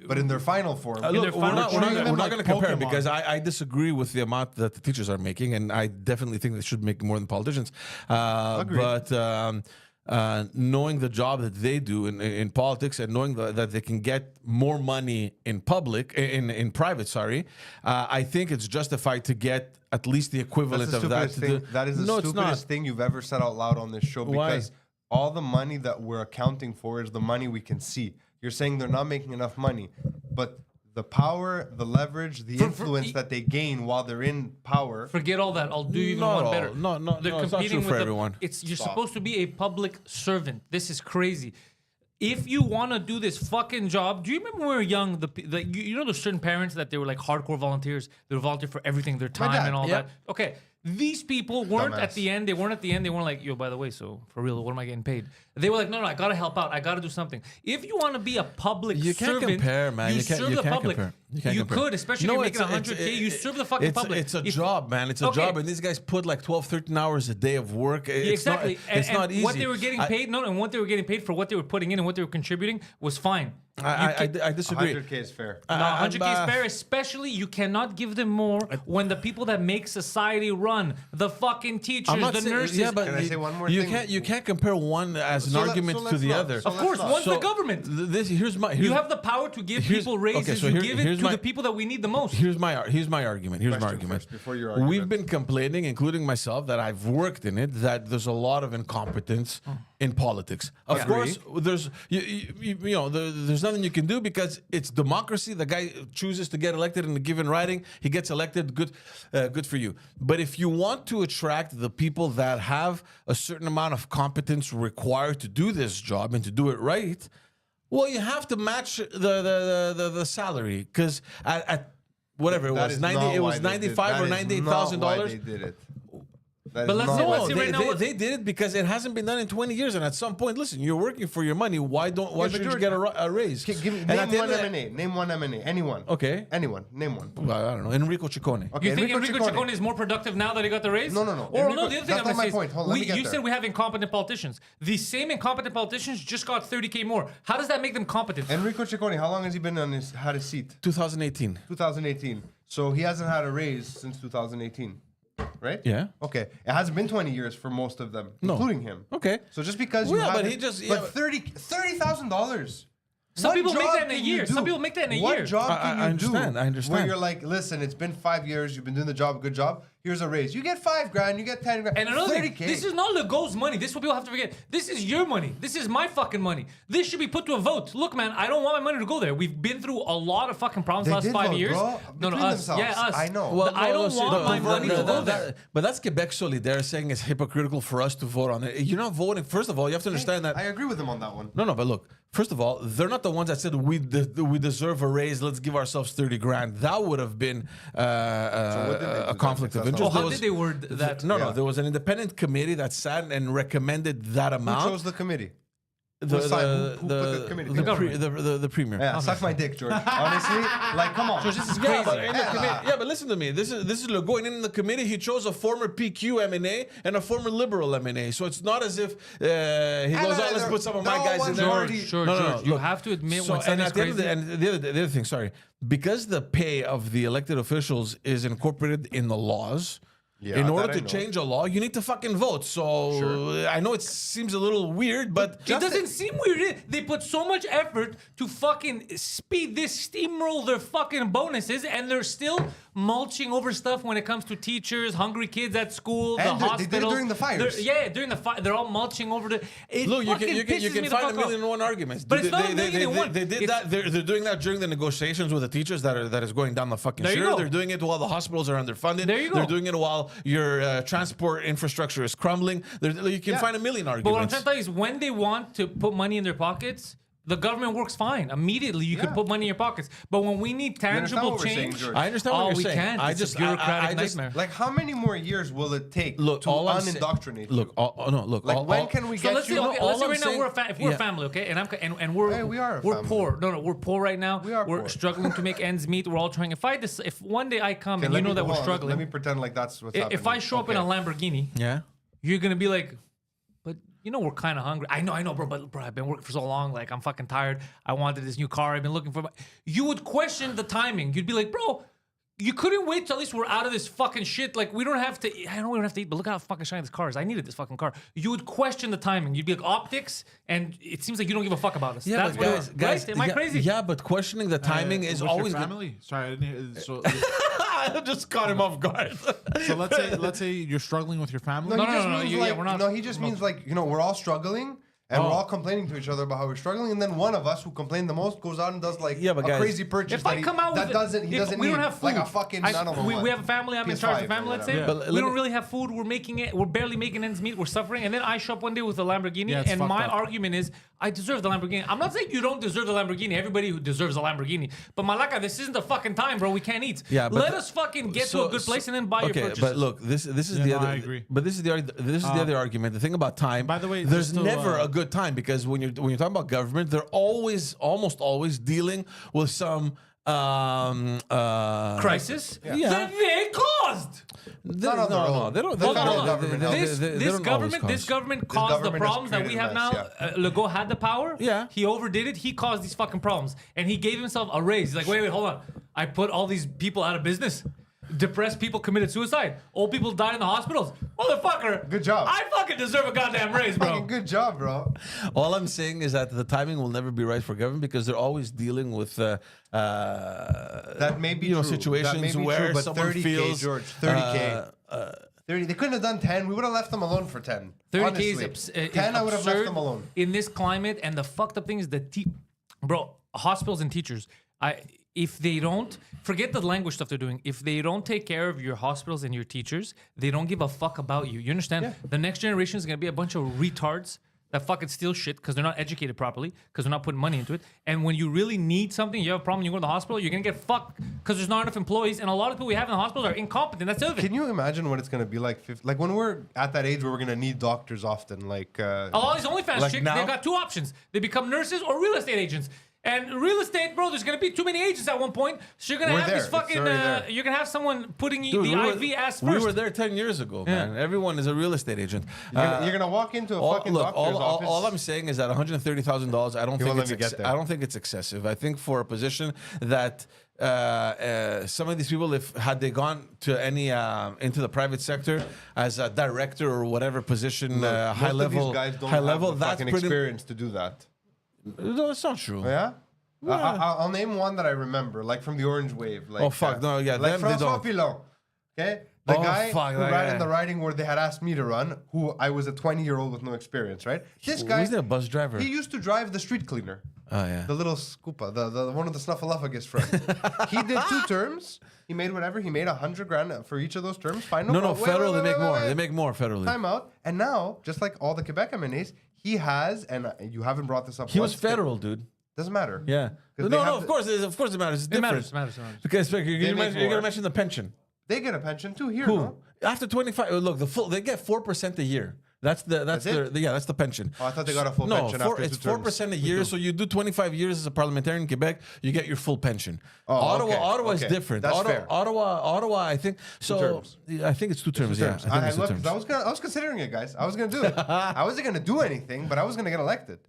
But in their final form. In their Look, we're final not, form, we're not like going to compare Pokemon. because I disagree with the amount that the teachers are making, and I definitely think they should make more than politicians. Agreed. But knowing the job that they do in politics and knowing that they can get more money in private, I think it's justified to get at least the equivalent That's the of that. stupidest thing. That is the No, it's not. stupidest thing you've ever said out loud on this show Why? because all the money that we're accounting for is the money we can see. You're saying they're not making enough money, but the power, the leverage, the influence that they gain while they're in power. Forget all that. I'll do even Not one all. better. No, They're it's not competing true for with everyone. You're supposed to be a public servant. This is crazy. If you want to do this fucking job, do you remember when we were young? You know, there's certain parents that they were like hardcore volunteers. They would volunteer for everything, their time dad, and all yeah. that. Okay, these people weren't at Dumbass. the end. They weren't at the end. They weren't like, yo, by the way, so for real, what am I getting paid? They were like, no, I gotta help out. I gotta do something. If you want to be a public You can't servant, compare, man. You You can't- serve you the can't public. compare. You can't compare. could, especially No, if you're making it's- 100K. You serve the fucking public. It's a If- job, man. It's a Okay. job, and these guys put like 12, 13 hours a day of work. It's Exactly. Not, it's not easy. What they were getting paid, and what they were getting paid for what they were putting in and what they were contributing was fine. I disagree. 100K is fair. No, 100K is I'm, fair, especially you cannot give them more when the people that make society run, the fucking teachers, the saying- nurses. Yeah, but Can I say one more you thing? You can't compare one as an argument to let's the not. other. So of course, let's not. one's the government. Here's You have the power to give here's- people raises. okay, so you here- give it here's to my- the people that we need the most. Here's my argument. Here's my Question argument. first, before your We've argument. been complaining, including myself, that I've worked in it. That there's a lot of incompetence in politics. Of course, there's there's nothing you can do because it's democracy. The guy chooses to get elected in a given riding. He gets elected. Good for you. But if you want to attract the people that have a certain amount of competence required to do this job and to do it right, well, you have to match the salary because at whatever it That was is 90, not it why was they did- 95 or that is not $98,000. why they did it. That But is let's not- say- No, let's say right now what- they did it because it hasn't been done in 20 years, and at some point, listen, you're working for your money. Why but shouldn't you George, get a raise? Give me, And at name the one end of the- M&A. Name one M&A. Anyone. Okay. Anyone. Name one. Well, I don't know. Enrico Ciccone. Okay, You think Enrico Ciccone is more productive now that he got the raise? No. Or Enrico- no, the other thing that's I'm not gonna my say is point. Hold on, let me get you there. said we have incompetent politicians. The same incompetent politicians just got 30K more. How does that make them competent? Enrico Ciccone, how long has he been had his seat? 2018. 2018. So he hasn't had a raise since 2018, right? Yeah. Okay. It hasn't been 20 years for most of them, No. including him. Okay. So just because Well, you yeah, have but he just- yeah, but but- $30,000. Some What people make job that in a can you year. do? Some people make that in a what year. job can you I do? understand, I understand. Where you're like, listen, it's been 5 years. You've been doing the job, good job. Here's a raise. You get $5,000. You get 10 grand. And another thing, 30K. this is not Legault's money. This is what people have to forget. This is your money. This is my fucking money. This should be put to a vote. Look, man, I don't want my money to go there. We've been through a lot of fucking problems They last did 5 vote, years. bro. No, Between us. themselves. Yeah, us. I know. I don't want my money to go there. But that's Quebec Solidaire saying it's hypocritical for us to vote on it. You're not voting. First of all, you have to understand that. I agree with him on that one. No, but look. First of all, they're not the ones that said we deserve a raise. Let's give ourselves 30 grand. That would have been what did they do a then? conflict of That's not- interest. Well, how There was- did they word that? No, Yeah. there was an independent committee that sat and recommended that Who amount. chose the committee? the, Who signed- who put the committee the, together? the premier. Yeah, suck my dick, George. Honestly, like, come on. George, this is Yeah, crazy. but in the committee, yeah, but listen to me. This is Legault, and in the committee, he chose a former PQ M&A and a former Liberal M&A. So it's not as if he goes, "Oh, let's put some of my they're guys all in there." majority- George, you look, have to admit so, when and something's at the end of crazy. and the other thing, sorry, because the pay of the elected officials is incorporated in the laws. Yeah, in order that I to know. change a law, you need to fucking vote. So I know it seems a little weird, but It doesn't seem weird. They put so much effort to fucking speed this, steamroll their fucking bonuses, and they're still mulching over stuff when it comes to teachers, hungry kids at school, And the they did it hospitals. during the fires. Yeah, during the fire, they're all mulching over the. It look, you fucking can pisses me the find a fuck million off. and one arguments. But it's not a they, million and one. They did It's- that. They're doing that during the negotiations with the teachers that is going down the fucking There you shitter. go. They're doing it while the hospitals are underfunded. There you go. They're doing it while your transport infrastructure is crumbling. You can find a million arguments. But what I'm trying to tell you is when they want to put money in their pockets, the government works fine. Immediately, you can Yeah. put money in your pockets. But when we need understand tangible what we're saying, change, George? I understand what oh, you're we saying. can't. I It's just- a bureaucratic I just- nightmare. Like, how many more years will it take look, to all I'm saying- unindoctrinate? Look, look. like, all, when all- can we So get let's say, you? okay, all let's say I'm right now saying- if we're yeah. a family, okay, and we're Hey, we are a we're family. poor. No, we're poor right now. We are We're poor. struggling to make ends meet. We're all trying. If one day I come Okay, and let you know me- that we're hold on, struggling, Let me pretend like that's what's happening. if I show up in a Lamborghini, yeah. you're gonna be like, but you know we're kind of hungry. I know, bro. But bro, I've been working for so long. Like I'm fucking tired. I wanted this new car. I've been looking for. You would question the timing. You'd be like, bro, you couldn't wait till at least we're out of this fucking shit. Like we don't have to. I know we don't have to eat, but look how fucking shiny this car is. I needed this fucking car. You would question the timing. You'd be like optics, and it seems like you don't give a fuck about us. Yeah, That's but what guys, it- guys, right? Am I yeah, crazy? Yeah, but questioning the timing is With always your good. family. Sorry, I didn't hear. So, I just caught him off guard. so let's say you're struggling with your family. No, he just no, means yeah, like, we're not- no, he just means like, we're all struggling and we're all complaining to each other about how we're struggling, and then one of us who complained the most goes out and does like Yeah, but a guys, crazy purchase If I come out with he doesn't if we need don't have food, like a fucking I don't know we what. have a family. I'm in charge of PS5 the family. or Let's say whatever. But we let don't me- really have food. We're making it. We're barely making ends meet. We're suffering, and then I show up one day with a Lamborghini, Yeah, it's and fucked my up. argument is I deserve the Lamborghini. I'm not saying you don't deserve the Lamborghini. Everybody who deserves a Lamborghini, but Malaka, this isn't the fucking time, bro. We can't eat. Yeah, but let us fucking get to a good place and then buy your okay, purchases. but look, this is Yeah, the no, other. I agree. But this is the other argument. The thing about time. By the way, there's just to, never a good time because when you're talking about government, they're almost always dealing with some crisis Yeah. that they caused. Not on their own. They don't. The Hold on, federal hold on. government they- This they- they this don't government always this cause. government caused the government has problems that we created have a now. mess, Legault had the power. Yeah. He overdid it. He caused these fucking problems, and he gave himself a raise. He's like, wait, hold on. I put all these people out of business. Depressed people committed suicide. Old people died in the hospitals. Motherfucker. Good job. I fucking deserve a goddamn raise, bro. Fucking good job, bro. All I'm saying is that the timing will never be right for government because they're always dealing with That may be true. situations That may be where true, but someone 30K, feels George, 30K. 30. They couldn't have done 10. We would have left them alone for 10. 30K is Honestly. 10, is I would have left absurd them alone. in this climate. And the fucked up thing is bro, hospitals and teachers. If they don't forget the language stuff they're doing, if they don't take care of your hospitals and your teachers, they don't give a fuck about you. You understand? Yeah. The next generation is gonna be a bunch of retards that fucking steal shit because they're not educated properly, because they're not putting money into it. And when you really need something, you have a problem, you go to the hospital, you're going to get fucked because there's not enough employees. And a lot of people we have in the hospitals are incompetent. That's the other thing. Can you imagine what it's going to be like? Like when we're at that age where we're going to need doctors often. Like A lot of these OnlyFans Like chicks, now? they've got two options. They become nurses or real estate agents. And real estate, bro, there's gonna be too many agents at one point. So you're gonna We're have there. this It's fucking. already there. You're gonna have someone putting Dude, the we IV ass first. We were there 10 years ago, man. Everyone is a real estate agent. you're gonna walk into a fucking doctor's office. All I'm saying is that $130,000. I don't You won't think let me get there. I don't think it's excessive. I think for a position that some of these people, if had they gone to any into the private sector as a director or whatever position, Most high of level, these guys don't high have level, the that's fucking pretty. experience to do that. No, it's not true. Yeah. I'll name one that I remember, like from the Orange Wave. Like, Oh, fuck, no, yeah, like them, they Francois don't. Pilon. Okay, the Oh, guy fuck, who that ran guy. in the riding where they had asked me to run, who I was a 20-year-old with no experience, right? This guy, Wasn't he a bus driver? he used to drive the street cleaner, Oh yeah. the little scoopa, the one with the snuffleupagus front. He did 2 terms. He made whatever. He made $100,000 for each of those terms. Fine, No, problem. federal. Wait, They make more. wait. They make more federally. Time out. And now, just like all the Quebec MNAs, he has, and you haven't brought this up. He was once, federal, dude. Doesn't matter. Yeah. 'Cause No, they no, have of the- course, of course it matters. It's It different. matters. Because you're make gonna more. mention the pension. They get a pension too here. Who? No? After 25, look, they get 4% a year. That's That's it? that's the pension. Oh, I thought they got a full no, pension after it's 2 terms. 4% a year. So you do 25 years as a parliamentarian in Quebec, you get your full pension. Oh, Ottawa okay. is different. That's fair. Ottawa, I think. So terms. yeah, I think it's 2 terms. Yeah, Terms. I think I, it's 2 look, terms. I was considering it, guys. I was gonna do it. I wasn't gonna do anything, but I was gonna get elected.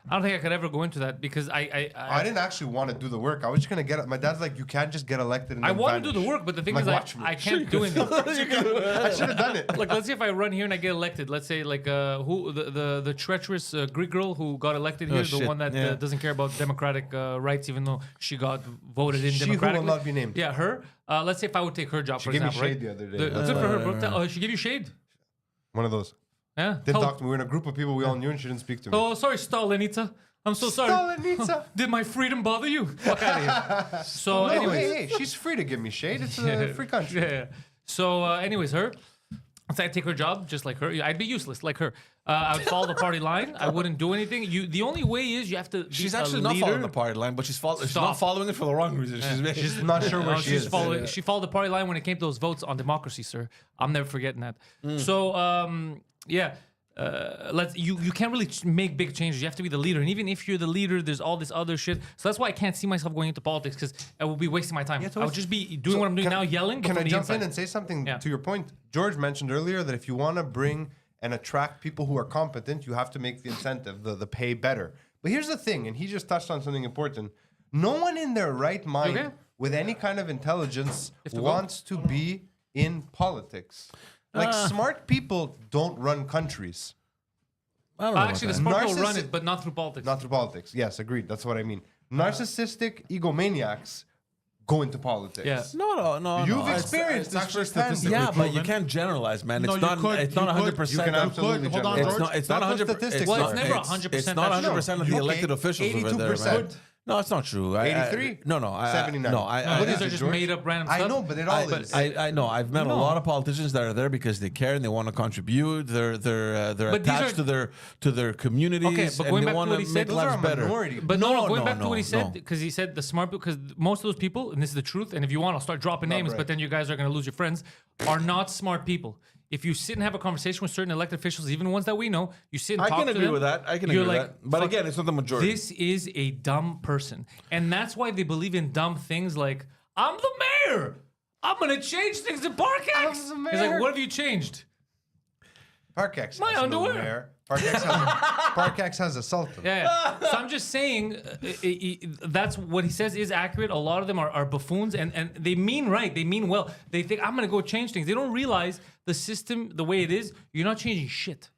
I don't think I could ever go into that because I didn't actually want to do the work. I was just gonna get. My dad's like, you can't just get elected. And I then want to do the vanish." work, but the thing Like, is, watch me. I can't do anything. I should have done it. Like, let's say if I run here and I get elected, let's say like who the treacherous Greek girl who got elected here, the shit, one that yeah. doesn't care about democratic rights, even though she got voted in She who will democratically. not be named. Yeah, her. Let's say if I would take her job, for gave me example, shade right? the other day. Good for her, bro. She gave you shade. One of those. Yeah. Didn't Tell- talk to me. We were in a group of people we all knew, and she didn't speak to me. Oh, sorry, Stalinita. I'm so sorry. Stalinita. Did my freedom bother you? Fuck out of here. So, No, anyways. hey, she's free to give me shade. It's a free country. Yeah. So, anyways, her. Once I take her job, just like her, I'd be useless like her. I would follow the party line. I wouldn't do anything. The only way is you have to. Be She's a actually not leader. following the party line, but she's not Stop. following it for the wrong reason. She's not sure where No, she she's is. following. She followed the party line when it came to those votes on democracy, sir. I'm never forgetting that. So, yeah. You can't really make big changes. You have to be the leader, and even if you're the leader, there's all this other shit. So that's why I can't see myself going into politics because I will be wasting my time. I would just be doing what I'm doing now, yelling. But Can from I the jump inside. in and say something Yeah. to your point? George mentioned earlier that if you want to bring and attract people who are competent, you have to make the incentive, the pay better. But here's the thing, and he just touched on something important. No one in their right mind Okay. with any kind of intelligence to go. wants to be in politics. Like smart people don't run countries. I don't know. Actually, the about smart people run Narcissi- it, but not through politics. Not through politics. Yes, agreed. That's what I mean. Narcissistic egomaniacs go into politics. Yeah. that. No. You've It's- experienced this actually firsthand. statistically Yeah, but you proven. can't generalize, man. No, It's you not. could- It's not you could- 100%. You can absolutely hold on, generalize. George. It's not. It's not That's what 100. statistics It's Well, not. it's never It's 100% not that's 100% of true. the elected Okay, officials over there, 82%. man. No, it's not true. 83? No. 79. No, No, I, these is are it, just George? made up random I stuff. know, but it all is. I know. I've met a lot of politicians that are there because they care and they want to contribute. They're But these attached are- to their communities Okay, but and going they back to want what he to said- make Those are lives a better. minority. But going back to what he said, no. because he said the smart people, because most of those people, and this is the truth, and if you want, I'll start dropping names, right. but then you guys are going to lose your friends, are not smart people. If you sit and have a conversation with certain elected officials, even ones that we know, you sit and I talk can to agree them, with that. I can you're agree with like, that. But fuck, again, it's not the majority. this is a dumb person. And that's why they believe in dumb things like, I'm the mayor. I'm going to change things in Park X. I'm the He's mayor. like, what have you changed? Park X My has no underwear. mayor. Park X has a sultan. Yeah. So I'm just saying that's what he says is accurate. A lot of them are buffoons and they mean right. They mean well. They think I'm going to go change things. They don't realize the system, the way it is, you're not changing shit.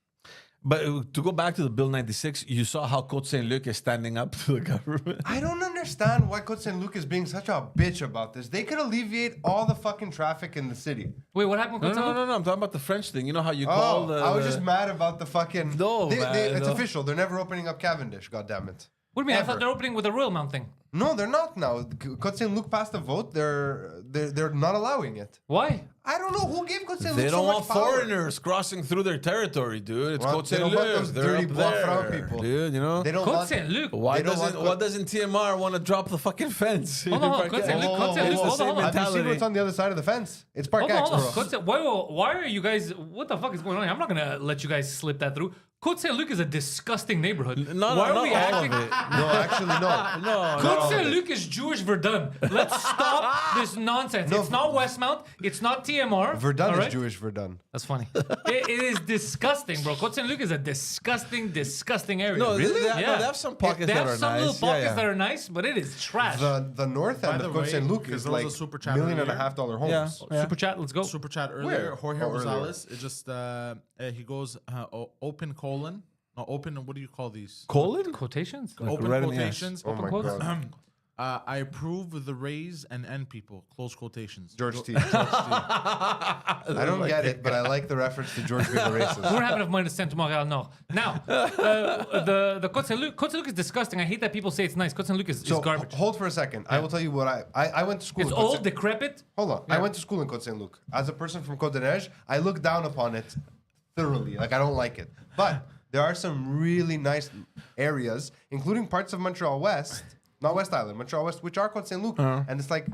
But to go back to the Bill 96, you saw how Côte Saint-Luc is standing up to the government. I don't understand why Côte Saint Luc is being such a bitch about this. They could alleviate all the fucking traffic in the city. Wait, what happened with No, Cotello? I'm talking about the French thing. You know how you call Oh, the... I was just mad about the fucking. No, it's man, official. no. They're never opening up Cavendish. God damn it. What do you mean? I Ever. thought they're opening with a Royal Mount thing. No, they're not now. Côte Saint-Luc passed a vote. They're not allowing it. Why? I don't know who gave Côte Saint-Luc They so don't much want power. foreigners crossing through their territory, dude. It's Well, Côte they don't want Saint-Luc. those They're dirty up Bois there, Franc people. dude. You know. They don't Côte want. Saint-Luc. Why They don't doesn't want Why doesn't TMR want to drop the fucking fence? Hold on, Côte Saint-Luc, Côte Saint-Luc, It's the hold on, same hold on. Have you seen mentality. what's on the other side of the fence? It's Park Hold on, X, hold bro. on. Côte Saint- why are you guys? What the fuck is going on here? I'm not gonna let you guys slip that through. Côte Saint-Luc is a disgusting neighborhood. No, why not are we all acting? of it. No, actually, no. No, Côte Saint-Luc is Jewish Verdun. Let's stop this nonsense. No. It's not Westmount. It's not TMR. Verdun all is right? Jewish Verdun. That's funny. it is disgusting, bro. Côte Saint-Luc is a disgusting area. No, Really? They have some pockets They that have are some nice. little pockets yeah. that are nice, but it is trash. The north end By of the Côte way, Saint-Luc because is there was like a super chat $1.5 earlier. million homes. Yeah. Super chat, let's go. Super chat earlier. Where? Jorge Oh, earlier. Rosales. It just he goes open colon. No, open. What do you call these? Colon? Quotations? Open right in the quotations. Oh my quotes? god. I approve the raise and end people. Close quotations. George T. George T. I don't get it, but I like the reference to George being a We racist. don't have enough money to send to Montreal, no. Now, the Côte Saint-Luc is disgusting. I hate that people say it's nice. Côte Saint-Luc is So garbage. hold for a second. I will tell you what I went to school. It's in Côte old, Saint- decrepit. Hold on. I went to school in Côte Saint-Luc. As a person from Côte d'Ivoire, I look down upon it thoroughly. Like I don't like it. But there are some really nice areas, including parts of Montreal West, not West Island, Montreal West, which are Côte Saint-Luc, and it's like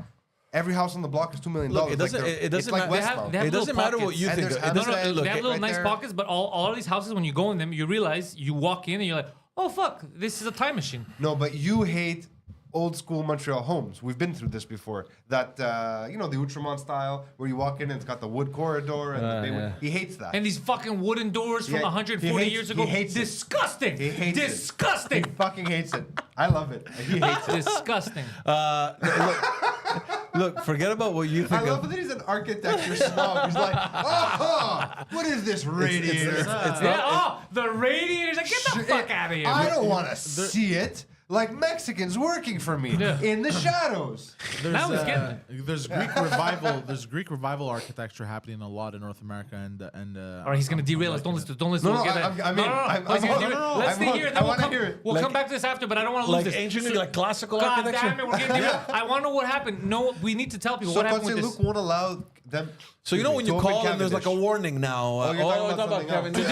every house on the block is $2 million. Look, it Like doesn't- they're- it doesn't it's like matter- They have- Westmount. they have It doesn't little matter what pockets. you And think. there's It No, doesn't. no, Look, they have little right nice there. pockets, but all of these houses, when you go in them, you realize you walk in and you're like, oh fuck, this is a time machine. No, but you hate old school Montreal homes. We've been through this before. That the Outremont style where you walk in and it's got the wood corridor and the big yeah. he hates that. And these fucking wooden doors from Yeah, 140 he hates- years ago. he hates it. Disgusting. He hates it. Disgusting. He fucking hates it. I love it. He hates it. Disgusting. Look, forget about what you I think love of. that he's an architecture snob. He's like, oh, what is this radiator? The radiators. Like, get the fuck out of here. I don't want to see it. Like Mexicans working for me Yeah. in the shadows. Now he's getting it. There's Greek revival. There's Greek revival architecture happening a lot in North America and. All right, he's gonna derail us. Don't listen to it. Don't listen No, to it. no, Get I'm- that. I mean, no. I'm- He's gonna I'm- derail- no, no, Let's I'm stay hooked. here. I Then we'll wanna come. hear it. We'll Like- come back to this after, but I don't want to lose Like this. ancient, like classical God architecture. damn it, we're getting derailed. I want to know what happened. No, we need to tell people So what happened Côte with Saint-Luc this. won't allow them. So you know when to you open call and there's like a Cavendish. warning now. Oh, you're talking about something Cavendish.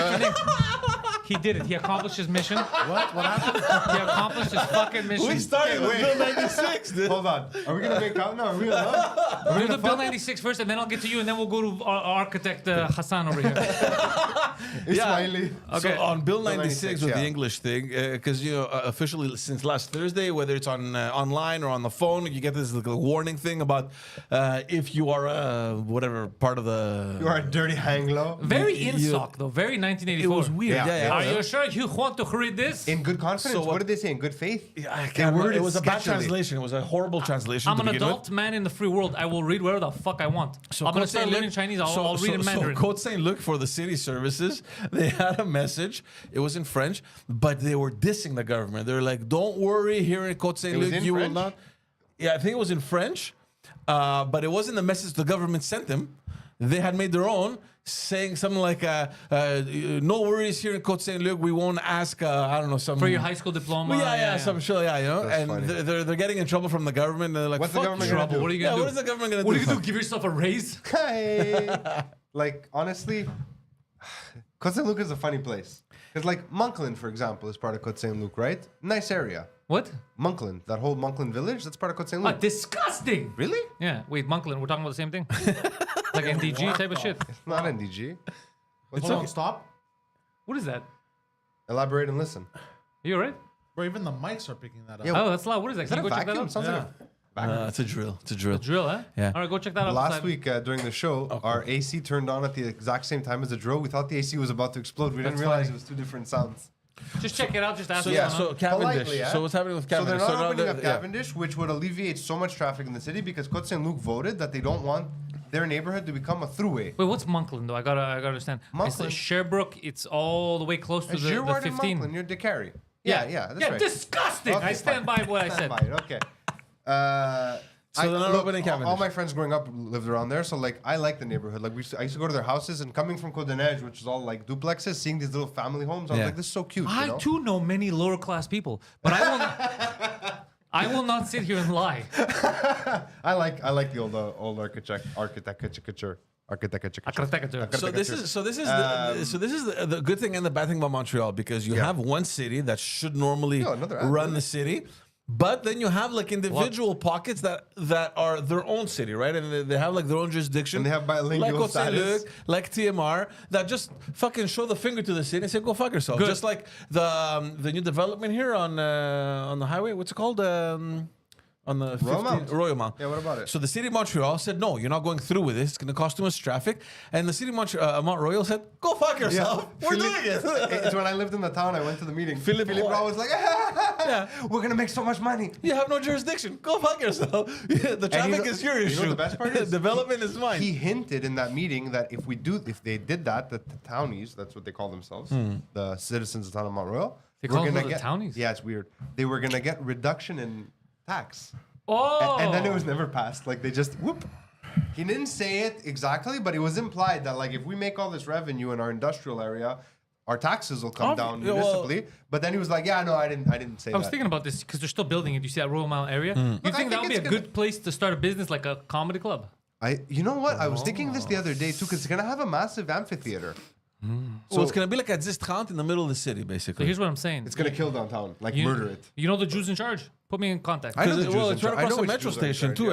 He did it. He accomplished his mission. What? What happened? He accomplished his fucking mission. We started with wait. Bill 96, dude. Hold on. Are we gonna make out now? Are we allowed? Are we Do the gonna Bill fuck? 96 first, and then I'll get to you, and then we'll go to our architect Hassan over here. Ismaili. Okay. So on Bill 96 96, with yeah. the English thing, because officially since last Thursday, whether it's on online or on the phone, you get this little warning thing about if you are whatever part of the. You are a dirty hanglo. Very You- insoc though. Very 1984. It was weird. Yeah, Yeah, yeah. Are yeah. you sure you want to read this? In good confidence. So what, what- did they say? In good faith? I can't remember. worded It was a bad sketchily. translation. It was a horrible translation. I'm to an begin with. adult man in the free world. I will read whatever the fuck I want. I'm gonna Côte start Saint-Luc- learning Chinese. I'll read in Mandarin. So Côte Saint-Luc for the city services, they had a message. It was in French, but they were dissing the government. They were like, "Don't worry, here in Côte was Saint-Luc, in you will French? not." Yeah, I think it was in French, but it wasn't the message the government sent them. They had made their own, saying something like, "No worries, here in Côte Saint-Luc, we won't ask, I don't know, some For your high school diploma. Well, yeah, some shit, yeah, you know." That's and funny. they're getting in trouble from the government. And they're like, What's the "Fuck government you." gonna do? What are you Yeah, gonna do? what is the government gonna What do? are you gonna do? Give yourself a raise? Hey. Like, honestly, Côte Saint-Luc is a funny place. Because, like, Moncklin, for example, is part of Côte Saint-Luc, right? Nice area. What? Moncklin, that whole Moncklin village, that's part of Côte Saint-Luc. Disgusting. Really? Yeah. Wait, Moncklin. We're talking about the same thing. Like NDG type of shit. Not NDG. Hold on, stop. What is that? Elaborate and listen. Are you alright? Bro, even the mics are picking that up. Yeah, Oh, that's loud. What is that? Is that Can a you go check that vacuum? out? Sounds like a It's a drill. It's a drill. Drill, huh? Yeah. All right, go check that out. Last outside. week during the show, our AC turned on at the exact same time as the drill. We thought the AC was about to explode. We didn't That's realize funny. it was two different sounds. Just check it out. Just ask. So what's yeah, going so on. Cavendish. Politely, yeah? So what's happening with So they're Cavendish? not opening now up yeah. Cavendish, which would alleviate so much traffic in the city because Côte Saint-Luc voted that they don't want their neighborhood to become a throughway. Wait, what's Moncklin though? I gotta understand. It's Moncklin. Sherbrooke. It's all the way close to the Girard and 15. Moncklin, you're DeCarry. Yeah, that's right. Disgusting. Okay, I stand fine. by what I Stand said. by it, okay. So they're not opening Cavendish. All my friends growing up lived around there, so like I like the neighborhood. Like I used to go to their houses, and coming from Côte d'Ivoire, which is all like duplexes, seeing these little family homes, I was like, this is so cute. I too know many lower class people, but I will not sit here and lie. I like the old architecture. So this is the good thing and the bad thing about Montreal, because you have one city that should normally run the city, but then you have like individual pockets that are their own city, right? And they have like their own jurisdiction. And they have bilingual like status. like TMR, that just fucking show the finger to the city and say, go fuck yourself. Just like the new development here on the highway. What's it called? On the Royal Mount. Yeah, what about it? So the city of Montreal said, no, you're not going through with this. It's going to cost too much traffic. And the city of Mont Royal said, go fuck yourself. We're doing it. It's when I lived in the town, I went to the meeting. Philippe was like, we're going to make so much money. You have no jurisdiction. Go fuck yourself. The traffic is your issue. You know what the best part is? Development is mine. He hinted in that meeting that if they did that, the townies, that's what they call themselves, the citizens of the town of Mont Royal. They call them the townies? Yeah, it's weird. They were going to get reduction in tax. Oh. And then it was never passed. Like they just whoop. He didn't say it exactly, but it was implied that like if we make all this revenue in our industrial area, our taxes will come down municipally. But then he was like, yeah, no, I didn't say that. I was thinking about this because they're still building it. You see that Royal Mount area? You think that would be a good place to start a business, like a comedy club? You know what? I was thinking this the other day too, because it's gonna have a massive amphitheater. So it's going to be like a discount in the middle of the city, So basically. here's what I'm saying. It's gonna kill downtown, like murder it. You know the Jews in charge? Put me in contact. I know the Jews Well, in it's right charge. I across know the which metro Jews are in station, charge, too.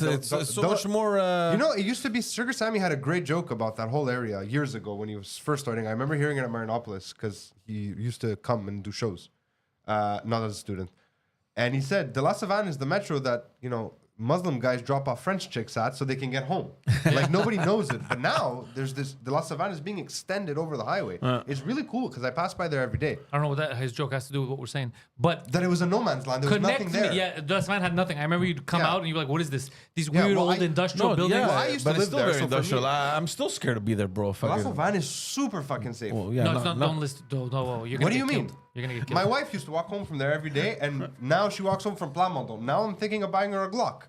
yeah. And it's so much more... You know, it used to be, Sugar Sammy had a great joke about that whole area years ago when he was first starting. I remember hearing it at Marinopolis because he used to come and do shows, not as a student. And he said, De La Savane is the metro that, you know, Muslim guys drop off French chicks at so they can get home. Like nobody knows it. But now there's this, De La Savane is being extended over the highway. It's really cool because I pass by there every day. I don't know what his joke has to do with what we're saying, but That it was a no man's land. There was connect nothing to there. me. Yeah, Das Man had nothing. I remember you'd come out and you'd be like, "What is this? These Yeah, weird well, old industrial buildings." Well, I used to but it's live still there, very so for industrial. me- I'm still scared to be there, bro. De La Fucking- Savane is super fucking safe. Well, yeah, No, it's not. Don't listen. No, you're gonna What do get you mean? killed. You're gonna get killed. My wife used to walk home from there every day, and now she walks home from Plamondon. Now I'm thinking of buying her a Glock.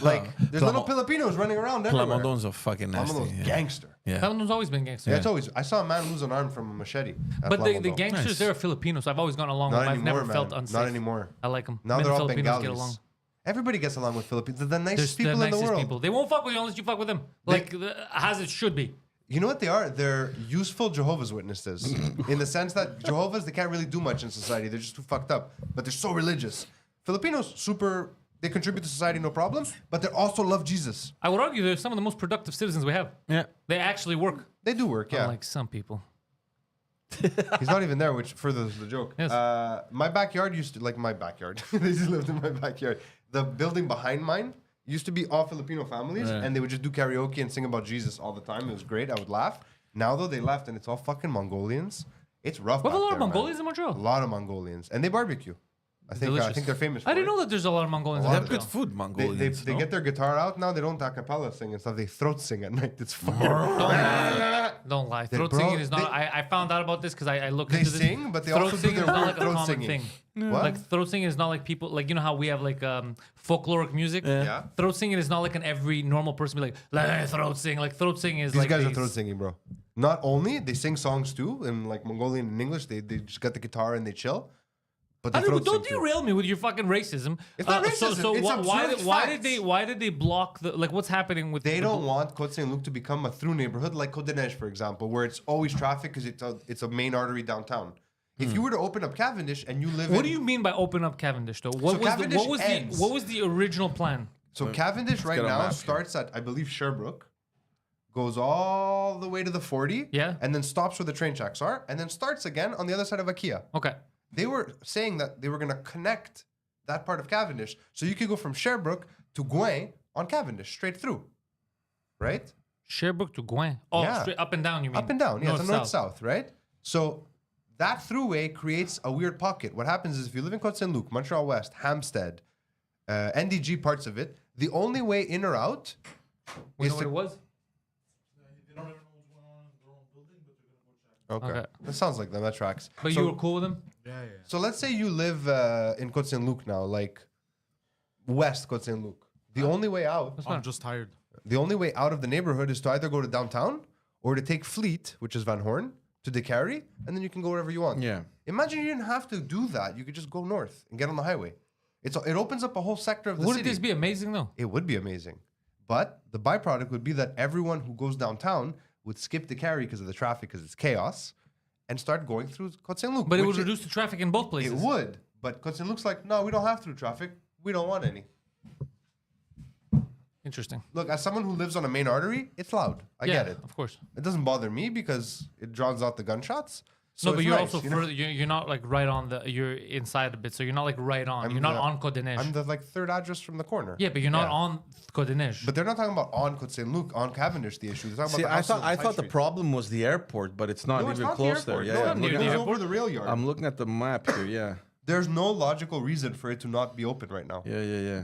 Like, there's little Filipinos running around everywhere. Plamondon's a fucking nasty. Plamondon's Yeah. gangster. Yeah. That always been gangster. Yeah, it's always. I saw a man lose an arm from a machete. At But the Plamondon. gangsters, Nice. they're Filipinos. So I've always gone along Not with them. I've anymore, never felt man. unsafe. Not anymore. I like them. Now they're all Filipinos Bengalis. get along. Everybody gets along with Filipinos. They're the They're nicest the people in the nicest world. people. They won't fuck with you unless you fuck with them. Like as it should be. You know what they are? They're useful Jehovah's Witnesses. In the sense that Jehovah's, they can't really do much in society. They're just too fucked up. But they're so religious. Filipinos, super... They contribute to society, no problem. But they also love Jesus. I would argue they're some of the most productive citizens we have. Yeah. They actually work. They do work, yeah. Unlike some people. He's not even there, which furthers the joke. Yes. My backyard used to... Like, my backyard. They just lived in my backyard. The building behind mine used to be all Filipino families. Yeah. And they would just do karaoke and sing about Jesus all the time. It was great. I would laugh. Now, though, they left and it's all fucking Mongolians. It's rough We have a back lot of there, man. Mongolians in Montreal. A lot of Mongolians. And they barbecue. I think Delicious. they're famous for I didn't it. know that there's a lot of Mongolians A in lot They of have Montreal. good food, Mongolians. They no? get their guitar out now. They don't a cappella sing and stuff. They throat sing at night. It's fucking... Don't lie. Throat bro, singing is not. they- I found out about this because I looked They into this. sing, but they throat also do singing their is not weird like a throat common singing. thing. What? Like throat singing is not like people like you know how we have like folkloric music. Yeah. Throat singing is not like an every normal person be like let me throat sing. Like throat singing is These like guys are these- throat singing, bro. Not only they sing songs too in like Mongolian and English. They just got the guitar and they chill. But they throat Don't sing too. derail me with your fucking racism. It's not racism, So it's why observed why facts. did they block the like what's happening with They with don't want Côte Saint-Luc to become a through neighborhood like Côte d'Ivoire, for example, where it's always traffic because it's a main artery downtown. If you were to open up Cavendish and you live What in... do you mean by open up Cavendish though? What So was Cavendish what was ends. what was the original plan? So Cavendish right get a now map here. starts at, I believe, Sherbrooke, goes all the way to the 40, Yeah. and then stops where the train tracks are, and then starts again on the other side of IKEA. Okay. They were saying that they were going to connect that part of Cavendish, so you could go from Sherbrooke to Gouin on Cavendish, straight through, right? Sherbrooke to Gouin. Oh, Yeah. straight up and down, you mean? Up and down, yeah, it's a North-south. north-south, right? So that throughway creates a weird pocket. What happens is if you live in Côte Saint-Luc, Montreal West, Hampstead, NDG parts of it, the only way in or out We is know what it was? Okay. Okay. That sounds like them. That tracks. But so, you were cool with him? So let's say you live in Côte Saint-Luc now, like West Côte Saint-Luc. The only way out. I'm just tired. The only way out of the neighborhood is to either go to downtown or to take Fleet, which is Van Horn, to De Carry, and then you can go wherever you want. Yeah. Imagine you didn't have to do that. You could just go north and get on the highway. It opens up a whole sector of the Wouldn't city. this be amazing though? It would be amazing. But the byproduct would be that everyone who goes downtown would skip De Carry because of the traffic, because it's chaos, and start going through Côte Saint-Luc. But it would reduce the traffic in both places. It would. But Côte Saint-Luc's like, no, we don't have through traffic. We don't want any. Interesting. Look, as someone who lives on a main artery, it's loud. I get it. Of course. It doesn't bother me because it drowns out the gunshots. So No, but it's you're nice, also you know? further. You're not like right on the. You're inside a bit, so you're not like right on. You're not on Côte des Neiges. I'm the third address from the corner. Yeah, but you're not on Côte des Neiges. But they're not talking about on Côte Saint-Luc, on Cavendish, the issue. They're talking See, about the houses on I side thought the street. problem was the airport, but it's not No, it's even not close the there. airport. Yeah, No, yeah. it near the goes airport. over the rail yard. I'm looking at the map here. Yeah, There's no logical reason for it to not be open right now. yeah.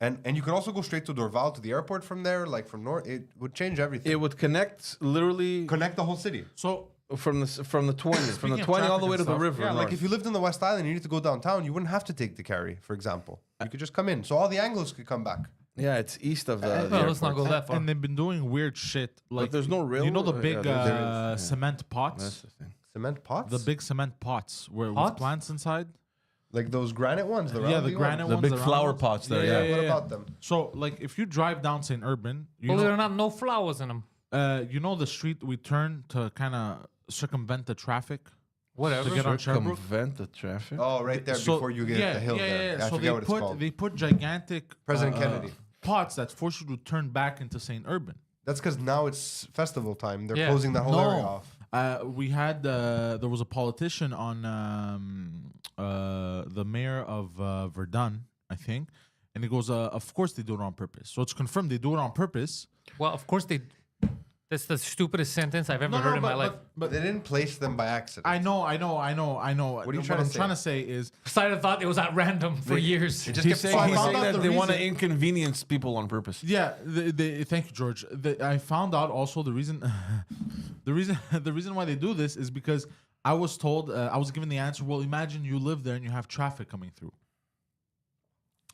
And you could also go straight to Dorval to the airport from there, like from north. It would change everything. It would connect literally Connect the whole city. So from the 20s, from the Speaking of 20 all the traffic way to and the stuff, river. Yeah, like north. if you lived in the West Island and you need to go downtown, you wouldn't have to take the carry, for example. You could just come in. So all the Anglos could come back. Yeah, it's east of the. Well, let's not airport. go that far. and they've been doing weird shit. Like there's no rail. You know the Yeah, big there is. cement pots, That's the thing. Cement pots? the big cement pots where Pots? with plants inside. Like those granite ones? The Yeah, the roundy granite The ones. big round flower ones. pots there, yeah. What about them? So like if you drive down St. Urban, Well, there are not no flowers in them. you know the street we turn to kind of circumvent the traffic. Whatever. To get on Sherbrooke. Circumvent the traffic. Oh, right there So- before you get the hill there. I So forget what it's called. they put gigantic President Kennedy. pots that force you to turn back into St. Urban. That's because now it's festival time. They're Yeah. closing that whole area No, off. we had there was a politician on the mayor of Verdun, I think, and he goes, "Of course they do it on purpose." So it's confirmed they do it on purpose. Well, of course they. That's the stupidest sentence I've ever heard in my life. But they didn't place them by accident. I know. What are you trying to I'm say? trying to say is Poseidon thought it was at random for years. It just He's kept saying, falling he's out. saying that the they want to reason- inconvenience people on purpose. yeah. Thank you, George. I found out also the reason, the reason why they do this is because I was told I was given the answer. Well, imagine you live there and you have traffic coming through.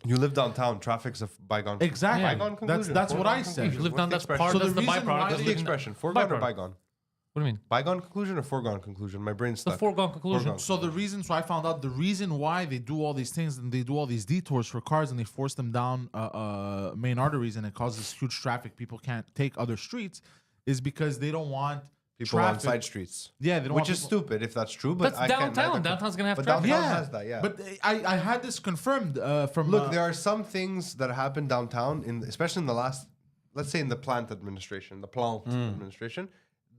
You live downtown. Traffic's a bygone. Exactly. Bygone conclusion. That's what I Foregone said. If you conclusion. live down, What's that's the part. So That's the the reason why byproduct. they- What's of the living- expression? Foregone or byproduct. bygone? What do you mean? Bygone conclusion or foregone conclusion? My brain's The stuck. foregone conclusion. Foregone. So the reason, so I found out the reason why they do all these things and they do all these detours for cars and they force them down main arteries and it causes huge traffic. People can't take other streets, is because they don't want People on traffic. side streets. Yeah, they don't Which want is people- stupid if that's true. But That's I can't downtown. neither- Downtown's gonna have but traffic. downtown Yeah, has that. Yeah. But I had this confirmed from. Look, there are some things that happen downtown, especially in the last, let's say in the plant administration, the plant administration.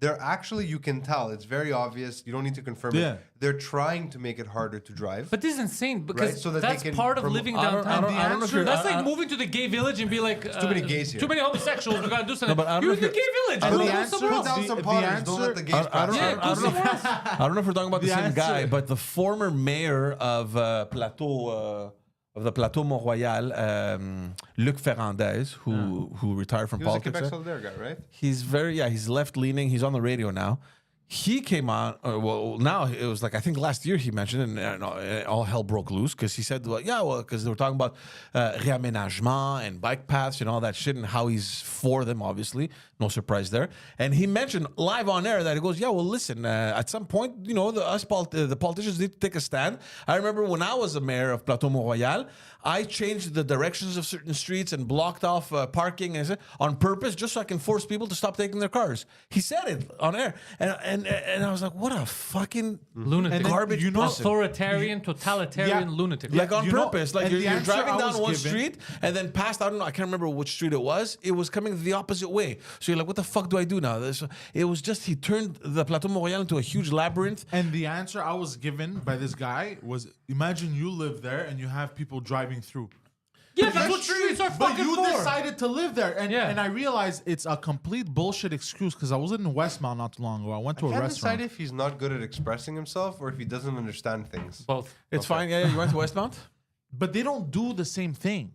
They're actually, you can tell, it's very obvious. You don't need to confirm Yeah. it. They're trying to make it harder to drive. But this is insane because so that they that's can part of promote- living I don't- downtown. I don't know if you're- That's I- like I- moving to the gay village and be like, too many gays here. Too many homosexuals. We gotta do something. but I don't You're know in the if gay village. And Go the somewhere answer- else. Put down the- some the potters. Don't let the gays I don't, Yeah, I go don't know. somewhere else. I don't know if we're talking about the The same answer- guy, but the former mayor of the Plateau Mont-Royal, Luc Ferrandez, who retired from He was a politics. Quebec Solidaire guy, right? He's left leaning. He's on the radio now. He came out. Now it was like I think last year he mentioned it, and all hell broke loose because he said, because they were talking about réaménagement and bike paths and all that shit, and how he's for them. Obviously, no surprise there. And he mentioned live on air that he goes, listen, at some point, the politicians need to take a stand. I remember when I was a mayor of Plateau Mont-Royal, I changed the directions of certain streets and blocked off parking on purpose just so I can force people to stop taking their cars. He said it on air, and I was like, what a fucking Lunatic. garbage person. Authoritarian, totalitarian Yeah. lunatic. Like on You know, purpose, like and you're the answer driving I down was one given- street and then past, I don't know, I can't remember which street it was. It was coming the opposite way. So you're like, what the fuck do I do now? It was just, he turned the Plateau Montréal into a huge labyrinth. And the answer I was given by this guy was: imagine you live there and you have people driving through. Yeah, that's what streets are But fucking you for. decided to live there, and Yeah. and I realized it's a complete bullshit excuse because I was in Westmount not too long ago. I went to a Can't restaurant. decide if he's not good at expressing himself or if he doesn't understand things. Both. It's fine. Yeah, you went to Westmount? But they don't do the same thing.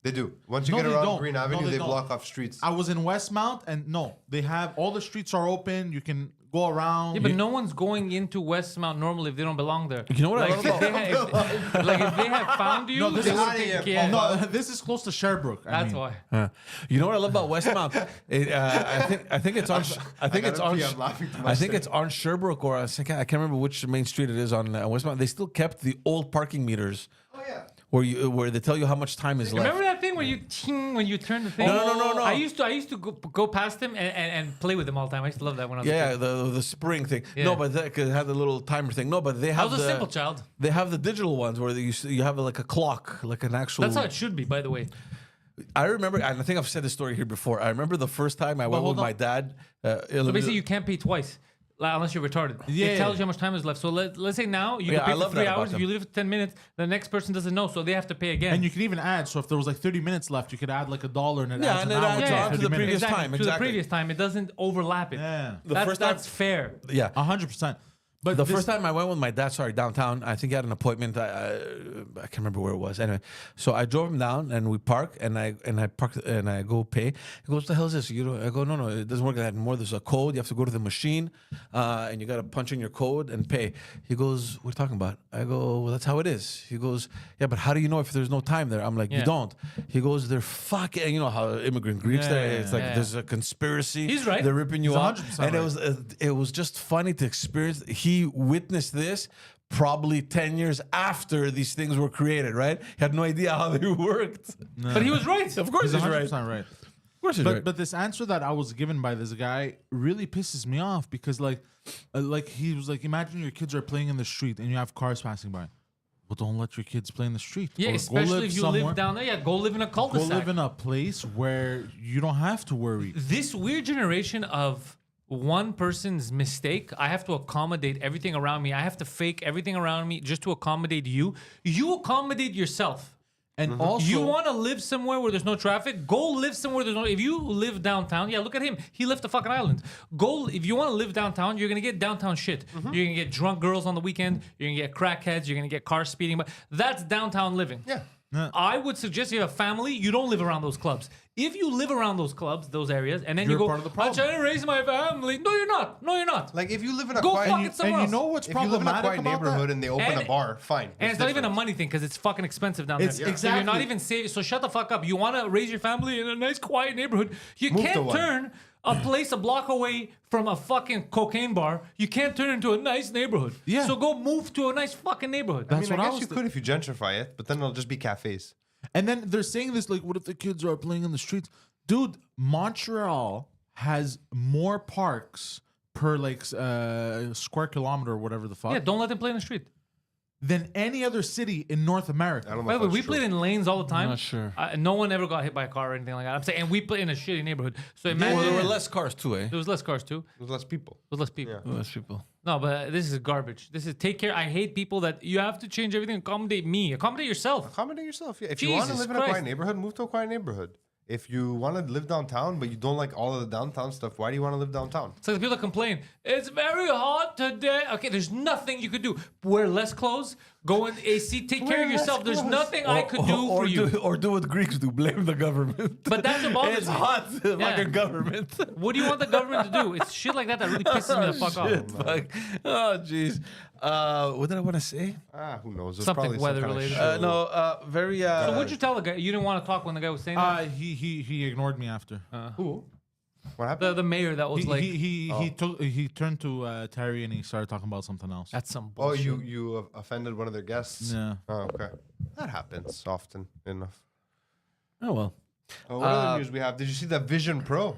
They do. Once you No, get they around don't. Green No, Avenue, they they don't. block off streets. I was in Westmount, and no, they have all the streets are open. You can go around. Yeah, but no one's going into Westmount normally if they don't belong there. You know what I Like, love if they have found you, No, this they is would not think, a- yeah. No, this is close to Sherbrooke. That's why. You know what I love about Westmount? I think it's on. I think it's on. I'm laughing too much I think there. it's on Sherbrooke or I can't remember which main street it is on Westmount. They still kept the old parking meters. Oh yeah. Where they tell you how much time is left. Remember that thing when you turn the thing? No. I used to go past him and play with him all the time. I used to love that when I was a Yeah, kid. the spring thing. Yeah. No, but it had the little timer thing. No, but they I have was a the simple child. They have the digital ones where you have like a clock, like an actual. That's how it should be, by the way. I remember, and I think I've said this story here before. I remember the first time I went with hold on. my dad. So basically, you can't pay twice. Like, unless you're retarded. Yeah. It tells you how much time is left. So let's say now you Yeah, can pay I for love 3 that about hours. If them. you leave for 10 minutes, the next person doesn't know, so they have to pay again. And you can even add. So if there was like 30 minutes left, you could add like $1 and it Yeah, adds and an it hour adds to on to 30 the minutes. previous time, To the exactly. previous time, it doesn't overlap it. Yeah. That's fair. Yeah. 100%. But The this- first time I went with my dad, downtown, I think he had an appointment. I can't remember where it was. Anyway, so I drove him down and we park and I park and I go pay. He goes, "What the hell is this?" I go, "No, it doesn't work like that anymore. There's a code. You have to go to the machine, and you got to punch in your code and pay." He goes, "What are you talking about?" I go, "Well, that's how it is." He goes, "Yeah, but how do you know if there's no time there?" I'm like, Yeah. "You don't." He goes, "They're fucking." You know how immigrant Greeks Yeah, there. yeah, It's like yeah. there's a conspiracy. He's right. They're ripping you He's off, 100% and it was just funny to experience. He witnessed this probably 10 years after these things were created, right? He had no idea how they worked. But he was right. Of course he's he's 100% right. right. Of course he's But right. but this answer that I was given by this guy really pisses me off because like he was like, imagine your kids are playing in the street and you have cars passing by. Well, don't let your kids play in the street. Yeah, Or go especially live if you somewhere. live down there. Yeah, go live in a Go cul-de-sac. live in a place where you don't have to worry. This weird generation of one person's mistake, I have to accommodate everything around me. I have to fake everything around me just to accommodate you. You accommodate yourself. And also, You want to live somewhere where there's no traffic? Go live somewhere there's no. If you live downtown, yeah, look at him. He left the fucking island. Go. If you want to live downtown, you're gonna get downtown shit. You're gonna get drunk girls on the weekend. You're gonna get crackheads. You're gonna get car speeding. But that's downtown living. Yeah. I would suggest you have a family. You don't live around those clubs. If you live around those clubs, those areas, and then You're you go, part of the I'm problem. trying to raise my family. No, you're not. No, you're not. Like if you live in a Go quiet, fuck it somewhere and you else. know what's if you live in a problematic quiet about neighborhood that? and they open a bar, fine. And it's not even a different. money thing because it's fucking expensive down It's there. So exactly- you're not even saving. So shut the fuck up. You want to raise your family in a nice, quiet neighborhood. You Move to can't one. turn a place a block away from a fucking cocaine bar. You can't turn it into a nice neighborhood. Yeah. So go move to a nice fucking neighborhood. I That's mean, what I I guess was you could if you gentrify it, but then it'll just be cafes. And then they're saying this like, what if the kids are playing in the streets? Dude, Montreal has more parks per like square kilometer or whatever the fuck Yeah, don't let them play in the street. than any other city in North America. I don't know. By if the way, that's we true. played in lanes all the time. not sure. No one ever got hit by a car or anything like that. I'm saying, and we play in a shitty neighborhood. So imagine Well, there were less cars too, eh? there was less cars too. There's less people. There was less people. Less people. No, but this is garbage. This is take care. I hate people that you have to change everything. Accommodate me. Accommodate yourself. Accommodate yourself. Yeah. If you want to Jesus live in a quiet Christ. neighborhood, move to a quiet neighborhood. If you want to live downtown, but you don't like all of the downtown stuff, why do you want to live downtown? It's like the people that complain, it's very hot today. Okay, there's nothing you could do. Wear less clothes, go in AC, take care of yourself. There's nothing I could do for you. Or do what Greeks do, blame the government. But that's what bothers It's me. hot, Yeah. fucking government. What do you want the government to do? It's shit like that that really pisses me the fuck Shit, off. fuck. Oh, jeez. What did I want to say? Who knows? There's Something probably some weather kind of related. shit. No, very. So what'd you tell the guy? You didn't want to talk when the guy was saying that? He ignored me after. Who? What happened? The mayor that was like, He turned to Terry and he started talking about something else. that's some Oh, bullshit. you offended one of their guests? Yeah. Oh, okay. That happens often enough. Oh, well. Oh, what other news we have? Did you see that Vision Pro?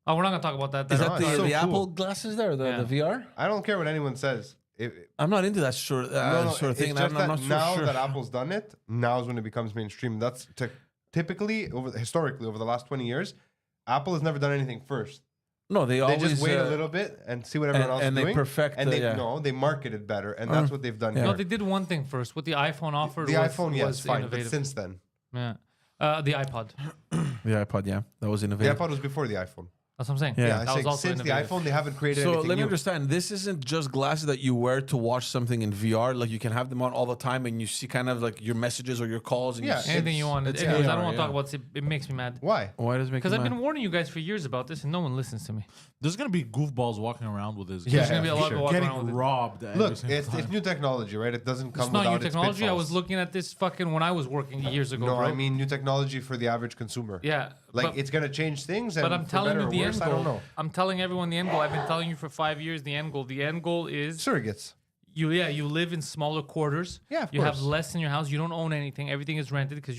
Oh, we're not going to talk about that. Is That's that it's the so cool. Apple glasses there, Yeah. the VR? I don't care what anyone says. I'm not into that sort of thing. It's just I'm that not so now sure. that Apple's done it, now is when it becomes mainstream. That's typically, historically, over the last 20 years, Apple has never done anything first. No, they They always just wait a little bit and see what everyone else and is they doing. perfect and the- they yeah. they market it better, and that's what they've done yeah. No, here. they did one thing first. What the iPhone offered The was, iPhone, yes, was fine, innovative. but since then, Yeah. The iPod. The iPod, yeah, that was the innovative. iPod was before the iPhone. That's what I'm saying. Yeah. I that think was also since the innovative. iPhone, they haven't created So anything let me new. understand. This isn't just glasses that you wear to watch something in VR. Like you can have them on all the time, and you see kind of like your messages or your calls. And Yeah, you see, Anything you want. it's Anyways, I AR, don't want to talk yeah. about it. It makes me mad. Why? why does it make? Because you I've mad? been warning you guys for years about this, and no one listens to me. There's gonna be goofballs walking around with this. Yeah, There's gonna be a for lot of sure. people walking Getting around with it. robbed. every Look, single it's time. new technology, right? It doesn't come It's not without new its technology. I was pitfalls. looking at this fucking when I was working years ago. No, bro. I mean new technology for the average consumer. yeah, Like but, it's gonna change things. And but I'm for telling better you or the worse, end I don't goal. know. I'm telling everyone the end goal. I've been telling you for 5 years the end goal. The end goal is Surrogates. you live in smaller quarters. Yeah, of you have course. less in your house. You don't own anything. Everything is rented because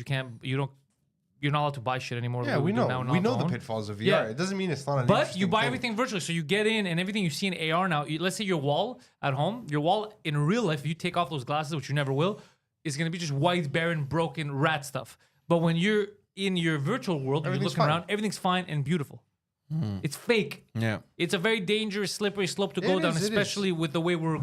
you're not allowed to buy shit anymore. the Yeah, way we do know. now, We not know to the own. pitfalls of VR. Yeah. It doesn't mean it's not an But you interesting buy thing. everything virtually, so you get in and everything you see in AR now. Let's say your wall at home, your wall in real life, if you take off those glasses, which you never will, is going to be just white, barren, broken rat stuff. But when you're in your virtual world, when you're Everything's looking fine. around, everything's fine and beautiful. It's fake. Yeah. It's a very dangerous, slippery slope to go It down, is, it is. especially with the way we're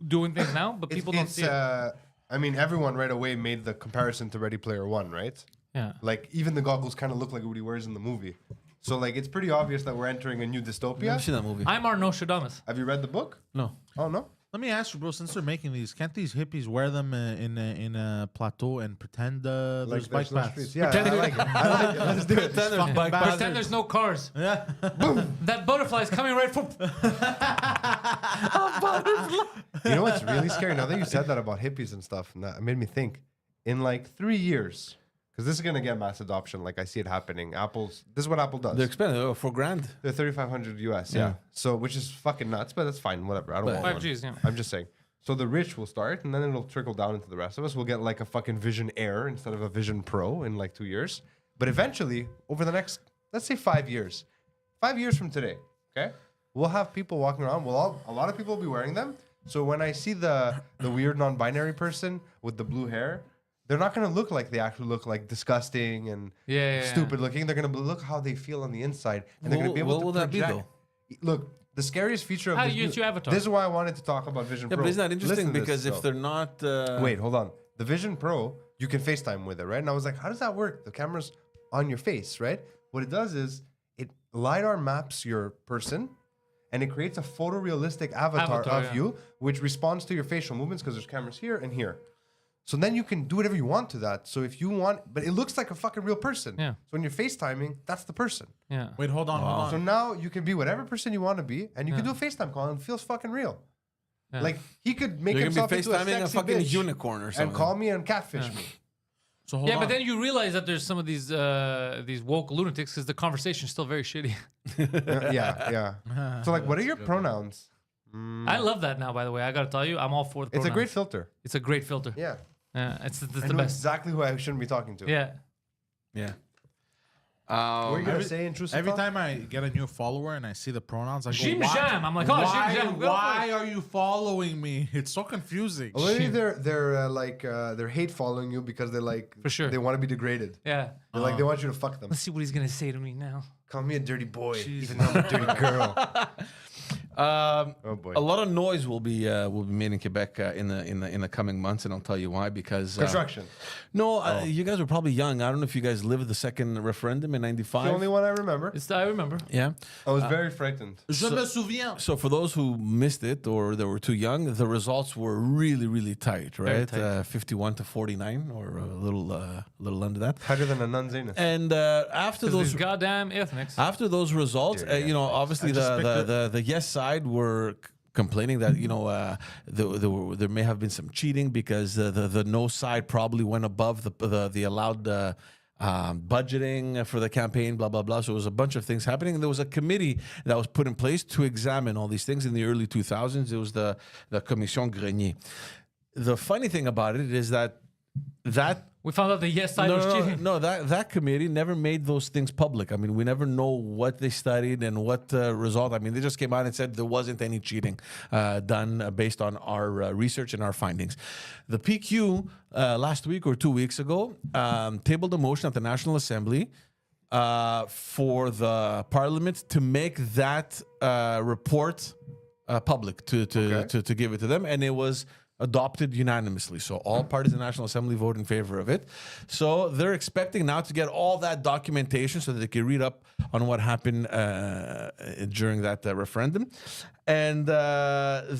doing things now. But people don't see it. I mean, everyone right away made the comparison to Ready Player One, right? Yeah. Like even the goggles kind of look like what he wears in the movie. So like it's pretty obvious that we're entering a new dystopia. I've seen that movie. I'm our Nostradamus. Have you read the book? No. Oh no. Let me ask you, bro. Since they're making these, can't these hippies wear them in a plateau and pretend there's bike no paths? streets. Yeah, I like it. I like it. Let's do it. Fucking bike bastards. Pretend there's no cars. Yeah. That butterfly is coming right for. You know what's really scary? Now that you said that about hippies and stuff, and that made me think. In like 3 years, because this is gonna get mass adoption. Like I see it happening. This is what Apple does. They're expensive. $4,000. They're 3,500 US. Yeah. So which is fucking nuts, but that's fine. Whatever. I don't want 5Gs, one. yeah. I'm just saying. So the rich will start, and then it'll trickle down into the rest of us. We'll get like a fucking Vision Air instead of a Vision Pro in like 2 years. But eventually, over the next, let's say 5 years, 5 years from today, okay, we'll have people walking around. A lot of people will be wearing them. So when I see the weird non-binary person with the blue hair, they're not going to look like they actually look like disgusting and Yeah. stupid looking. They're going to look how they feel on the inside, and they're going to be able What to will that be, project. Look, the scariest feature of How this do you use your avatar? This is why I wanted to talk about Vision Yeah, Pro. but isn't that interesting? Listen to Because this, if though. they're not. Wait, hold on. The Vision Pro, you can FaceTime with it, right? And I was like, how does that work? The camera's on your face, right? What it does is it LiDAR maps your person and it creates a photorealistic avatar of yeah. you, which responds to your facial movements because there's cameras here and here. So then you can do whatever you want to that. So if you want, but it looks like a fucking real person. Yeah. So when you're FaceTiming, that's the person. Yeah. Wait, hold on. So now you can be whatever person you want to be, and you can do a FaceTime call and it feels fucking real. Yeah. Like he could make You're himself going to be into a FaceTiming a sexy fucking bitch unicorn or something. and call me and catfish me. So hold Yeah, on. but then you realize that there's some of these woke lunatics because the conversation's still very shitty. Yeah. So like, what are your pronouns? I love that now, by the way. I gotta tell you, I'm all for the It's a pronouns. great filter. It's a great filter. Yeah. It's I the know best. exactly who I shouldn't be talking to. Yeah. Yeah. What are you gonna Every- say, intrusive? Every thought? time I get a new follower and I see the pronouns, I go, Jim why? Jam. I'm like, oh, why, Jim Jam. why are you following me? It's so confusing. Well, maybe they're hate following you because they're like For sure. they want to be degraded. Yeah. They're like they want you to fuck them. Let's see what he's gonna say to me now. Call me a dirty boy, even though I'm a dirty girl. Oh boy. A lot of noise will be made in Quebec in the coming months, and I'll tell you why. Because Construction. No, you guys were probably young. I don't know if you guys lived the second referendum in '95. The only one I remember. I remember. Yeah. I was very frightened. Je me souviens. So for those who missed it or they were too young, the results were really, really tight, right? tight. 51 to 49, or a little under that. Tighter than a nun's anus. And after These those goddamn ethnics. After those results, obviously the yes side were complaining that there may have been some cheating because the no side probably went above the allowed budgeting for the campaign, blah blah blah. So it was a bunch of things happening, and there was a committee that was put in place to examine all these things in the early 2000s. It was the Commission Grenier. The funny thing about it is that We found out the yes side was cheating. no, that committee never made those things public. I mean, we never know what they studied and what result. I mean, they just came out and said there wasn't any cheating done based on our research and our findings. The PQ last week or 2 weeks ago tabled a motion at the National Assembly for the Parliament to make that report public to give it to them, and it was adopted unanimously. So all parties in the National Assembly vote in favor of it. So they're expecting now to get all that documentation so that they can read up on what happened during that referendum. And the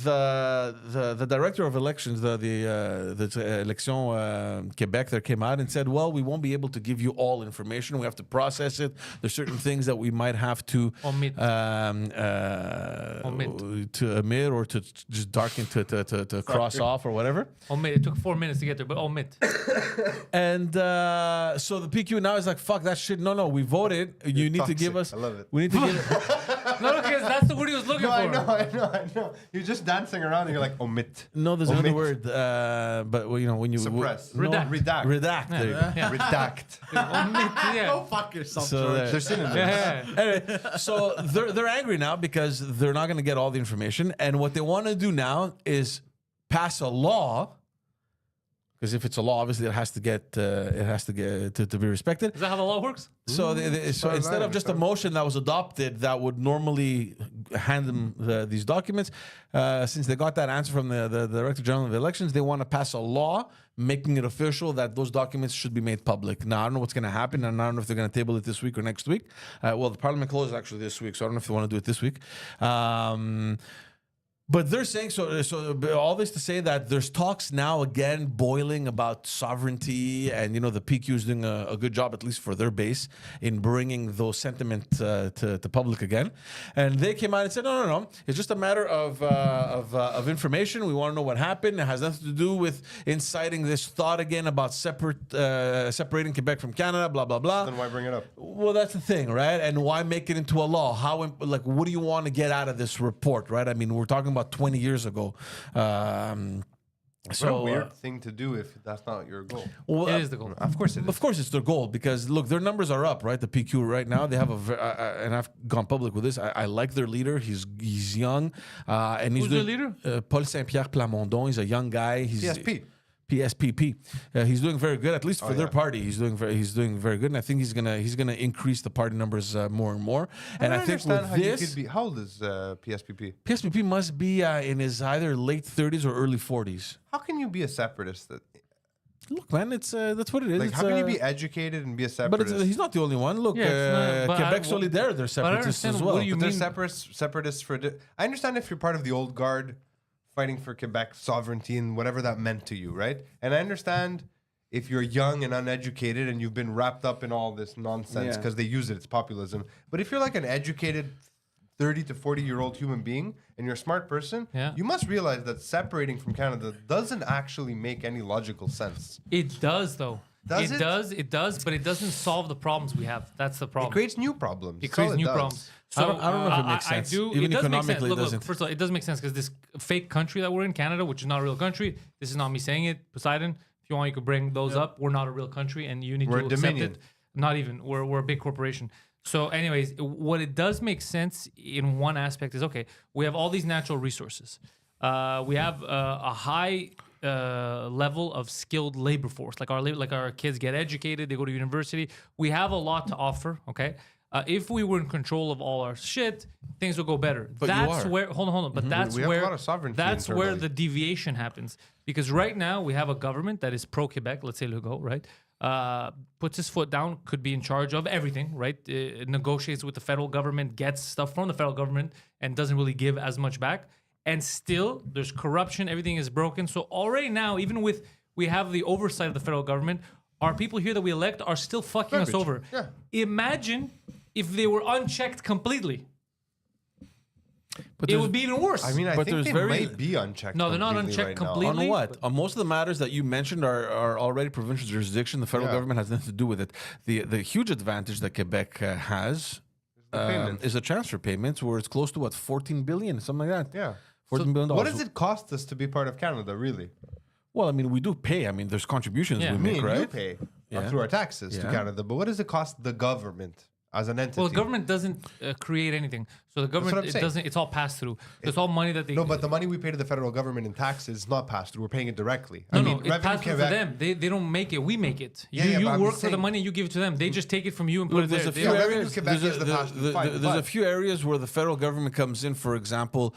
director of elections, the Election Quebec, there came out and said, well, we won't be able to give you all information. We have to process it. There's certain things that we might have to omit or to just darken to cross off or whatever. Omit. It took 4 minutes to get there, but omit. And so the PQ now is like, fuck that shit. No, we voted. You need to give us. I love it. We need to give. No, because that's the word he was looking for. I know. You're just dancing around and you're like, omit. No, there's another word. But when you Suppress. Redact. Redact. There you go. Yeah. Redact. Omit, yeah. Go fuck yourself, So George. They're synonyms. Yeah. Anyway, so they're angry now because they're not going to get all the information, and what they want to do now is pass a law. Because if it's a law, obviously it has to get to be respected. Is that how the law works? So so instead of just a motion that was adopted that would normally hand them these documents, since they got that answer from the Director General of Elections, they want to pass a law making it official that those documents should be made public. Now, I don't know what's going to happen, and I don't know if they're going to table it this week or next week. Well, the Parliament closes actually this week, so I don't know if they want to do it this week. But they're saying, so all this to say that there's talks now again boiling about sovereignty, and the PQ is doing a good job, at least for their base, in bringing those sentiments to public again. And they came out and said, no, it's just a matter of information. We want to know what happened. It has nothing to do with inciting this thought again about separating Quebec from Canada, blah, blah, blah. Then why bring it up? Well, that's the thing, right? And why make it into a law? What do you want to get out of this report, right? I mean, we're talking about 20 years ago. What a weird thing to do if that's not your goal. Well, It is the goal. Of course it is. Of course, it's their goal because look, their numbers are up, right? The PQ right now, they have and I've gone public with this. I like their leader. He's young, and he's Who's their leader? Paul Saint-Pierre Plamondon. He's a young guy. He's PSPP. He's doing very good, at least for their party. He's doing very good, and I think he's gonna increase the party numbers more and more. And I think with this, how old is PSPP? PSPP must be in his either late 30s or early 40s. How can you be a separatist? Look, man, it's that's what it is. Like, It's, how can you be educated and be a But separatist? he's not the only one. Look, Quebec Solidaire, they're separatists as well. What do you But mean? they're separatists for. I understand if you're part of the old guard, fighting for Quebec sovereignty and whatever that meant to you, right? And I understand if you're young and uneducated and you've been wrapped up in all this nonsense because they use it, it's populism. But if you're like an educated 30 to 40-year-old human being and you're a smart person, you must realize that separating from Canada doesn't actually make any logical sense. It does, though. Does it? It does, but it doesn't solve the problems we have. That's the problem. It creates new problems. It creates new problems. So I don't know if it makes sense. It Even does make sense. economically, it Look, doesn't. first of all, it does make sense because this fake country that we're in, Canada, which is not a real country. This is not me saying it. Poseidon, if you want, you could bring those up. We're not a real country, and you need We're to a accept dominion. it. Not even. We're a big corporation. So, anyways, what it does make sense in one aspect is okay. We have all these natural resources. We have a high level of skilled labor force. Like our kids get educated, they go to university. We have a lot to offer. Okay. If we were in control of all our shit, things would go better. But that's you are. where hold on. But that's We have a where lot of sovereignty that's where internally. the deviation happens. Because right now we have a government that is pro Quebec. Let's say Legault, right? Puts his foot down, could be in charge of everything, right? Negotiates with the federal government, gets stuff from the federal government, and doesn't really give as much back. And still, there's corruption. Everything is broken. So already now, even with we have the oversight of the federal government, our people here that we elect are still fucking us over. Yeah. Imagine if they were unchecked completely. But It would be even worse. I mean, I But think there's they very- might be unchecked. No, they're not completely unchecked right now. completely. On what? but- On most of the matters that you mentioned are already provincial jurisdiction. The federal Yeah. government has nothing to do with it. The huge advantage that Quebec has payments. is the transfer payments, where it's close to what, 14 billion, something like that. Yeah. $14 billion. What does it cost us to be part of Canada, really? Well, I mean, we do pay. I mean, there's contributions Yeah. we Me make, Me and right? you pay Yeah. through our taxes to Yeah. Canada, but what does it cost the government as an entity. Well, the government doesn't create anything. So the what I'm government, it saying. doesn't. It's all passed through. It's all money that they. No, but the money we pay to the federal government in taxes is not passed through. We're paying it directly. No, Revenue it passes through to Quebec- them. They don't make it. We make it. Yeah, yeah, you but I'm work just for the saying- money, you give it to them. They just take it from you and put Look, it there's there. a They few are- Revenue areas. Quebec There's is the pass through, fine, there's but- a few areas where the federal government comes in. For example,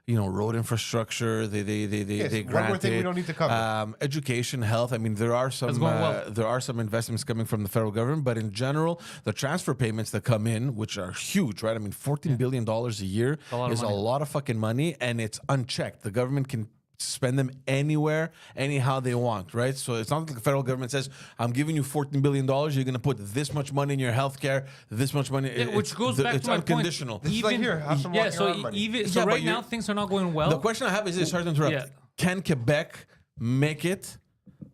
road infrastructure. They Yes, grant one more thing we it. don't need to cover. Education, health. I mean, there are some going well. there are some investments coming from the federal government, but in general, the transfer payments that come in, which are huge, right? I mean, $14 billion a year a lot of is a money. lot of fucking money, and it's unchecked. The government can spend them anywhere, anyhow they want, right? So it's not like the federal government says, I'm giving you $14 billion, you're going to put this much money in your healthcare, this much money. Yeah, which goes back it's to my unconditional. point. This is like here, have some walking around money. Even Yeah, so, but right you're- now things are not going well. The question I have is this, sorry to interrupt. Yeah. Can Quebec make it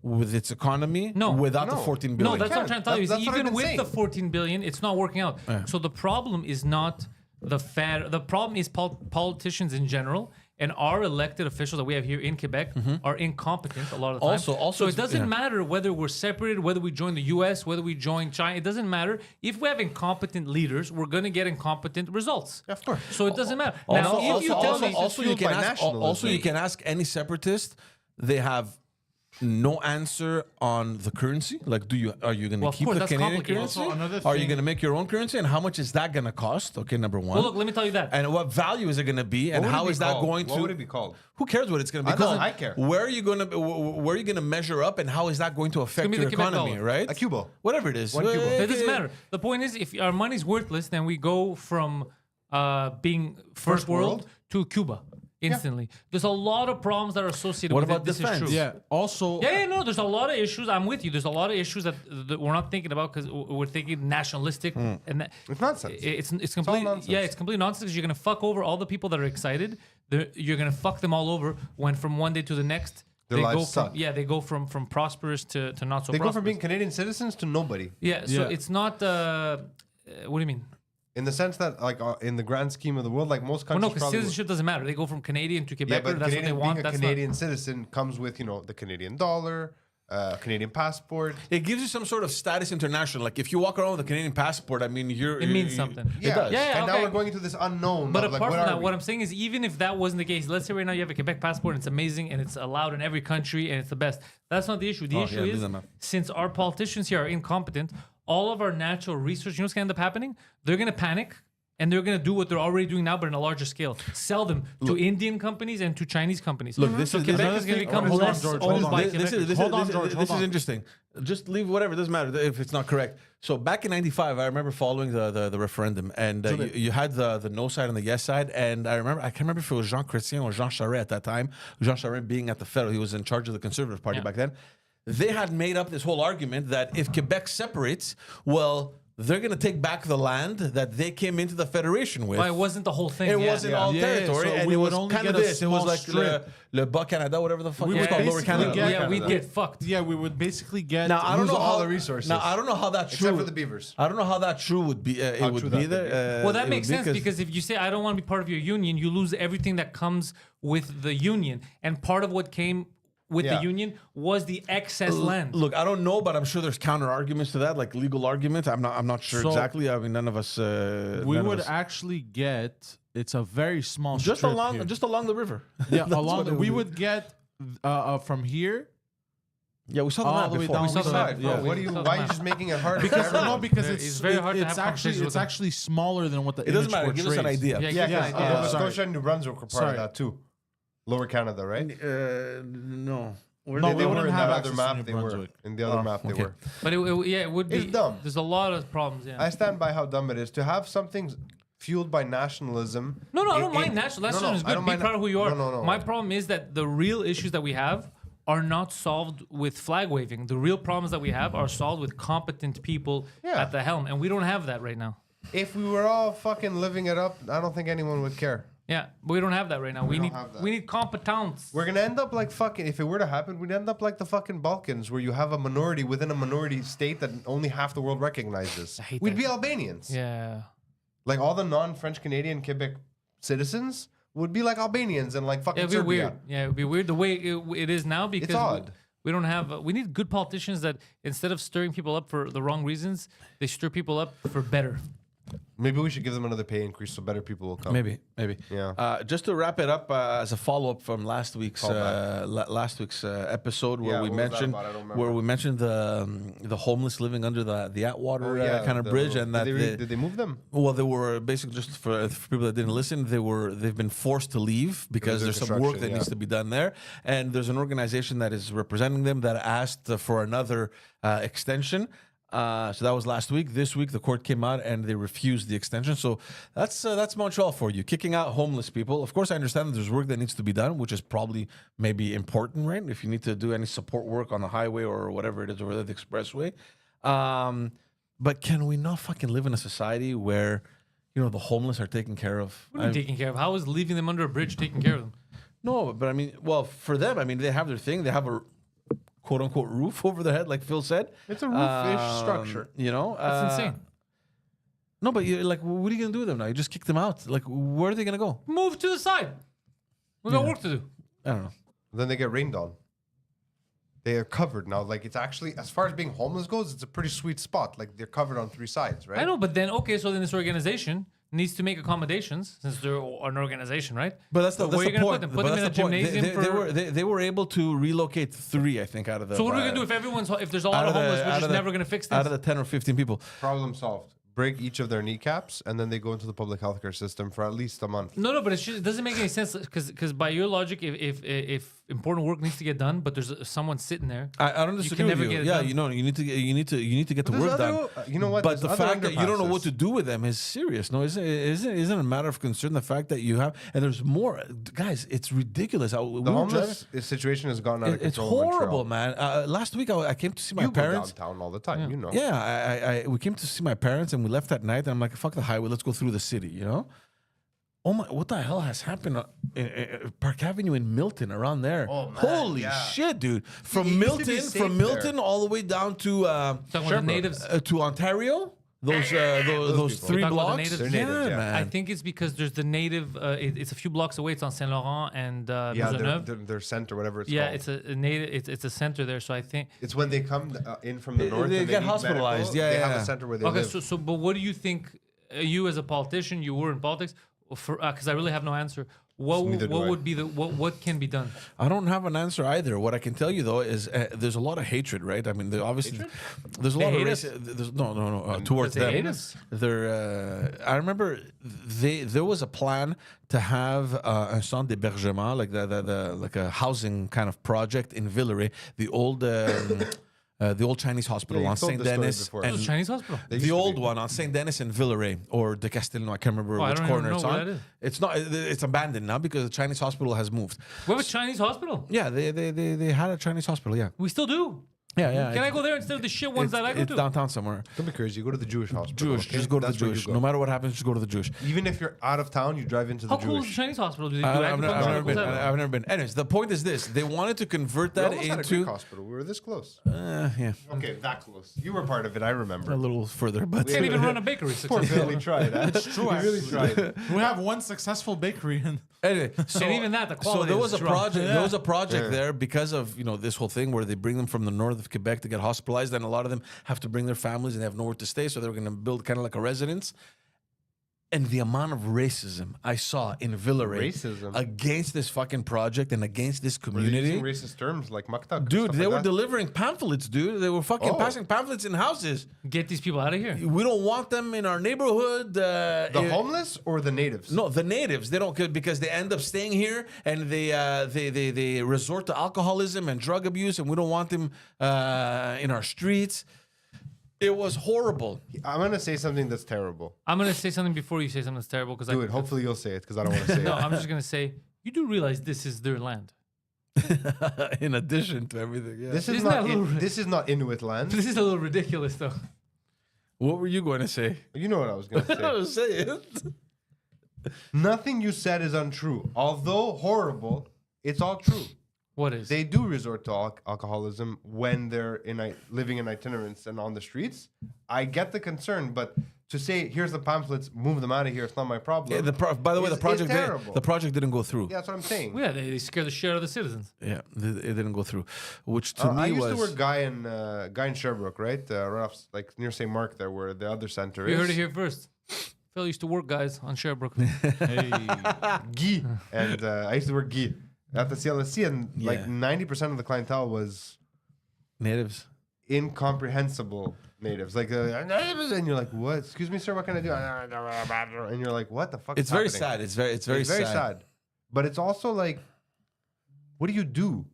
with its economy No. without the No. $14 No, billion? that's what I'm trying to tell you. Is That's what I've even been with saying. the 14 billion, it's not working out. So the problem is not the fair. The problem is politicians in general and our elected officials that we have here in Quebec are incompetent a lot of the time. Also so it it's- doesn't yeah. matter whether we're separated, whether we join the U.S., whether we join China. It doesn't matter. If we have incompetent leaders, we're going to get incompetent results. Of course. So it doesn't matter. Now, if you tell me, also you fueled can by ask, nationalism. also you can ask any separatist, they have no answer on the currency. Like, are you going to Well, of keep course, the that's Canadian complicated. currency? Also, another Are you thing- going to make your own currency? And how much is that going to cost? Okay, number one. well, look, let me tell you that. And what value is it going to be? And What would how it be is that called? going to? What would it be called? Who cares what it's going to be I don't- called? I care. Where are you going to measure up, and how is that going to affect gonna be your the Quebec economy? dollar. Right? A cubo. Whatever it is. One cubo. It doesn't matter. The point is, if our money's worthless, then we go from being first world to Cuba instantly. There's a lot of problems that are associated What with about it. This defense? is true. Yeah. Also, No, there's a lot of issues. I'm with you. There's a lot of issues that we're not thinking about because we're thinking nationalistic and that It's nonsense. It's complete. nonsense. Yeah, it's complete nonsense because you're gonna fuck over all the people that are excited. You're gonna fuck them all over when from one day to the next Their they lives go suck. they go from prosperous to not so. They go prosperous. from being Canadian citizens to nobody. Yeah, so Yeah. it's not. What do you mean? In the sense that, like, in the grand scheme of the world, like most Well, countries no, because probably would- citizenship doesn't matter. They go from Canadian to Quebec. Yeah, but that's Canadian, what they want. being a That's Canadian citizen comes with, the Canadian dollar, Canadian passport. It gives you some sort of status international. Like if you walk around with a Canadian passport, I mean, It means something. Yeah, It does. Yeah, and now okay. we're going into this unknown. But of, like, apart what from are that, we? what I'm saying is, even if that wasn't the case, let's say right now you have a Quebec passport and it's amazing and it's allowed in every country and it's the best. That's not the issue. The issue yeah, is, these are not. since our politicians here are incompetent, all of our natural research, you know what's going to end up happening? They're going to panic. And they're going to do what they're already doing now, but on a larger scale. Sell them to Indian companies and to Chinese companies. Look, this so is- Quebec another is going to thing- become hold on, less George, owned hold on. by This Quebecers. is Hold on, George, hold this is on. interesting. Just leave whatever. It doesn't matter if it's not correct. So back in '95, I remember following the referendum, and you had the no side and the yes side. And I can't remember if it was Jean Chrétien or Jean Charest at that time. Jean Charest being at the federal, he was in charge of the Conservative Party Yeah. back then. They had made up this whole argument that if Quebec separates, well, they're going to take back the land that they came into the federation with. Well, it wasn't the whole thing. It yeah. wasn't all Yeah, territory, so and we it would was only kind of get a this. It was small like strip. Le Bas Canada, whatever the fuck We it was would called, Lower basically Canada. get- Yeah, we'd Canada. get fucked. yeah, we would basically get. Now I don't Lose know all how the resources. Now I don't know how that Except true for the beavers. I don't know how that true would be. It How would true be that would there. Well, it that would makes be sense because if you say I don't want to be part of your union, you lose everything that comes with the union, and part of what came with Yeah. the union was the excess land. Look, I don't know, but I'm sure there's counter arguments to that, like legal arguments. I'm not sure So, exactly. I mean, none of us. we none of would us- actually get. It's a very small just strip along here. the river. Yeah, That's along. what it We be. would get from here. Yeah, we saw the all map the way before. down We saw to the map. yeah. What are you? South Why are you map. just making it harder? Because for no, everyone? because It's very hard to have it's actually conversations with it's them. actually smaller than what the It doesn't image matter. Give us an portrays. idea. Yeah, Yeah, give us because an idea. Nova sorry. Scotia and New Brunswick were part Sorry. of that too. Lower Canada, right? No. No, They we were wouldn't in have that access other to map. New They were Brunswick. in the other map. They okay. were. But it would be. It's dumb. There's a lot of problems. Yeah. I stand by how dumb it is to have something fueled by nationalism. No, I in- don't mind in- national. No, National no, is I good. don't Be mind- proud of who you are. No. My problem is that the real issues that we have are not solved with flag waving. The real problems that we have are solved with competent people Yeah. at the helm, and we don't have that right now. If we were all fucking living it up, I don't think anyone would care. Yeah, but we don't have that right now. We don't need have that. we need competence. We're gonna end up like fucking. If it were to happen, we'd end up like the fucking Balkans, where you have a minority within a minority state that only half the world recognizes. hate We'd that. be Albanians. Yeah. Like all the non-French Canadian Quebec citizens would be like Albanians and like fucking It'd be Serbia. weird. Yeah, it'd be weird the way it is now because odd. We don't have. We need good politicians that instead of stirring people up for the wrong reasons, they stir people up for better. Maybe we should give them another pay increase so better people will come. Maybe. Yeah. Just to wrap it up as a follow up from last week's episode where Yeah, we what was that mentioned about? I don't remember. the homeless living under the Atwater kind of the bridge, little- and that did they move them? well, they were basically just for people that didn't listen. They've been forced to leave because Because there's of some work that construction, needs to be done there, and there's an organization that is representing them that asked for another extension. So that was last week. This week, the court came out and they refused the extension. So that's Montreal for you, kicking out homeless people. Of course, I understand that there's work that needs to be done, which is probably maybe important, right? If you need to do any support work on the highway or whatever it is, or the expressway. But can we not fucking live in a society where, the homeless are taken care of? What are you taking care of? How is leaving them under a bridge taking care of them? No, but I mean, well, for them, I mean, they have their thing. They have a quote unquote roof over their head, like Phil said. It's a roof-ish structure. That's insane. No, but what are you gonna do with them now? You just kick them out. Like, where are they gonna go? Move to the side. We got work to do. I don't know. Then they get rained on. They are covered now. Like, it's actually, as far as being homeless goes, it's a pretty sweet spot. Like, they're covered on 3 sides, right? I know, but then so then this organization needs to make accommodations since they're an organization, right? But that's the where are you point. gonna put them? Put But them in a that's the point. gymnasium They were able to relocate 3, I think, out of the. So what are we gonna do if there's a lot of homeless? We're just never gonna fix this. Out of the 10 or 15 people. Problem solved. Break each of their kneecaps, and then they go into the public healthcare system for at least a month. No, but it doesn't make any sense because by your logic, if important work needs to get done, but there's someone sitting there, I don't disagree with you. Yeah, you need to get the There's work done. you know what? But There's the other fact that you don't know what underpasses. to do with them is serious. No, isn't a matter of concern. The fact that you have and there's more guys. It's ridiculous. The homeless situation has gone out of It's control. in horrible, Montreal. man. Last week I came to see my You go parents. downtown all the time, you know. Yeah, we came to see my parents and we left at night. And I'm like, fuck the highway, let's go through the city. Oh my! What the hell has happened in Park Avenue in Milton around there? Oh, man, holy yeah. shit, dude! it From used to be Milton, safe from Milton all the way down to talking about the natives. to Ontario. Those people. 3 You're talking about the blocks. natives? They're natives, yeah. man. I think it's because there's the native. It's a few blocks away. It's on Saint Laurent and Yeah, Maisonneuve. their center, whatever it's Yeah, called. it's a native. It's a center there. So I think. It's when they come in from the They north. and get need hospitalized. medical, Yeah, they have yeah. a center where they Okay, live. so but what do you think? You as a politician, you were in politics. Because I really have no answer. Neither do I. Would be what can be done? I don't have an answer either. What I can tell you though is there's a lot of hatred, right? I mean, obviously there's a lot of hate race. us? There's no towards They them. hate us? I remember there was a plan to have un centre d'hébergement, like a housing kind of project in Villeray, the old Chinese hospital Yeah, on you've told Saint the story Denis before. It was a Chinese hospital. They used the to old be. one on Saint Denis and Villeray or de Castelnau. I can't remember I which don't even corner know it's where on. that is. It's not. It's abandoned now because the Chinese hospital has moved. We have a Chinese hospital. Yeah, they had a Chinese hospital. Yeah, We still do. yeah. Can I go there instead of the shit ones that I go It's to? downtown somewhere. Don't be crazy. You go to the Jewish hospital. Jewish, okay? just go to That's the where you Jewish. go. No matter what happens, just go to the Jewish. Even if you're out of town, you drive into the How cool is the Jewish. Chinese hospital? Do they do I've never been. acupuncture? I've never been. Anyways, the point is this: they wanted to convert We that almost had a into Greek hospital. We were this close. yeah, Okay, that close. You were part of it. I remember. a little further, but Can't even run a bakery. Poor successfully. Billy tried. It's true, He really actually. tried. We have one successful bakery in. anyway, so And even that, the so quality there is was a strong. project. There was a project Yeah. there because of this whole thing where they bring them from the north of Quebec to get hospitalized, and a lot of them have to bring their families and they have nowhere to stay, so they were going to build kind of like a residence. And the amount of racism I saw in Villeray Racism? against this fucking project and against this Were they community. using racist terms like maktak? Dude, stuff they like were that? delivering pamphlets, dude. They were fucking Oh. passing pamphlets in houses. Get these people out of here. We don't want them in our neighborhood. The homeless or the natives? No, the natives. They don't because they end up staying here and they resort to alcoholism and drug abuse, and we don't want them in our streets. It was horrible. I'm gonna say something that's terrible. I'm gonna say something before you say something that's terrible because Do it. Hopefully you'll say it because I don't want to say No, it. I'm just gonna say you do realize this is their land. In addition to everything, yeah. This is Isn't that not. a little- This is not Inuit land. This is a little ridiculous though. What were you going to say? You know what I was gonna say. Say it. Nothing you said is untrue. Although horrible, it's all true. What is? They do resort to alcoholism when they're living in itinerants and on the streets. I get the concern, but to say, here's the pamphlets, move them out of here. It's not my problem. Yeah, by the way, the project terrible. the project didn't go through. Yeah, that's what I'm saying. Yeah, they scare the shit out of the citizens. Yeah, it didn't go through, which to me I used was. to work guy in Sherbrooke, right? Right off, like near St. Mark, there where the other center You is. heard it here first. Phil used to work, guys, on Sherbrooke. Hey. Guy, and I used to work Guy at the CLSC, and like 90% of the clientele was Natives. incomprehensible natives, like natives, and you're like, what? Excuse me, sir, what can I do? And you're like, what the fuck? It's is very happening? sad. It's very sad. But it's also like, what do you do?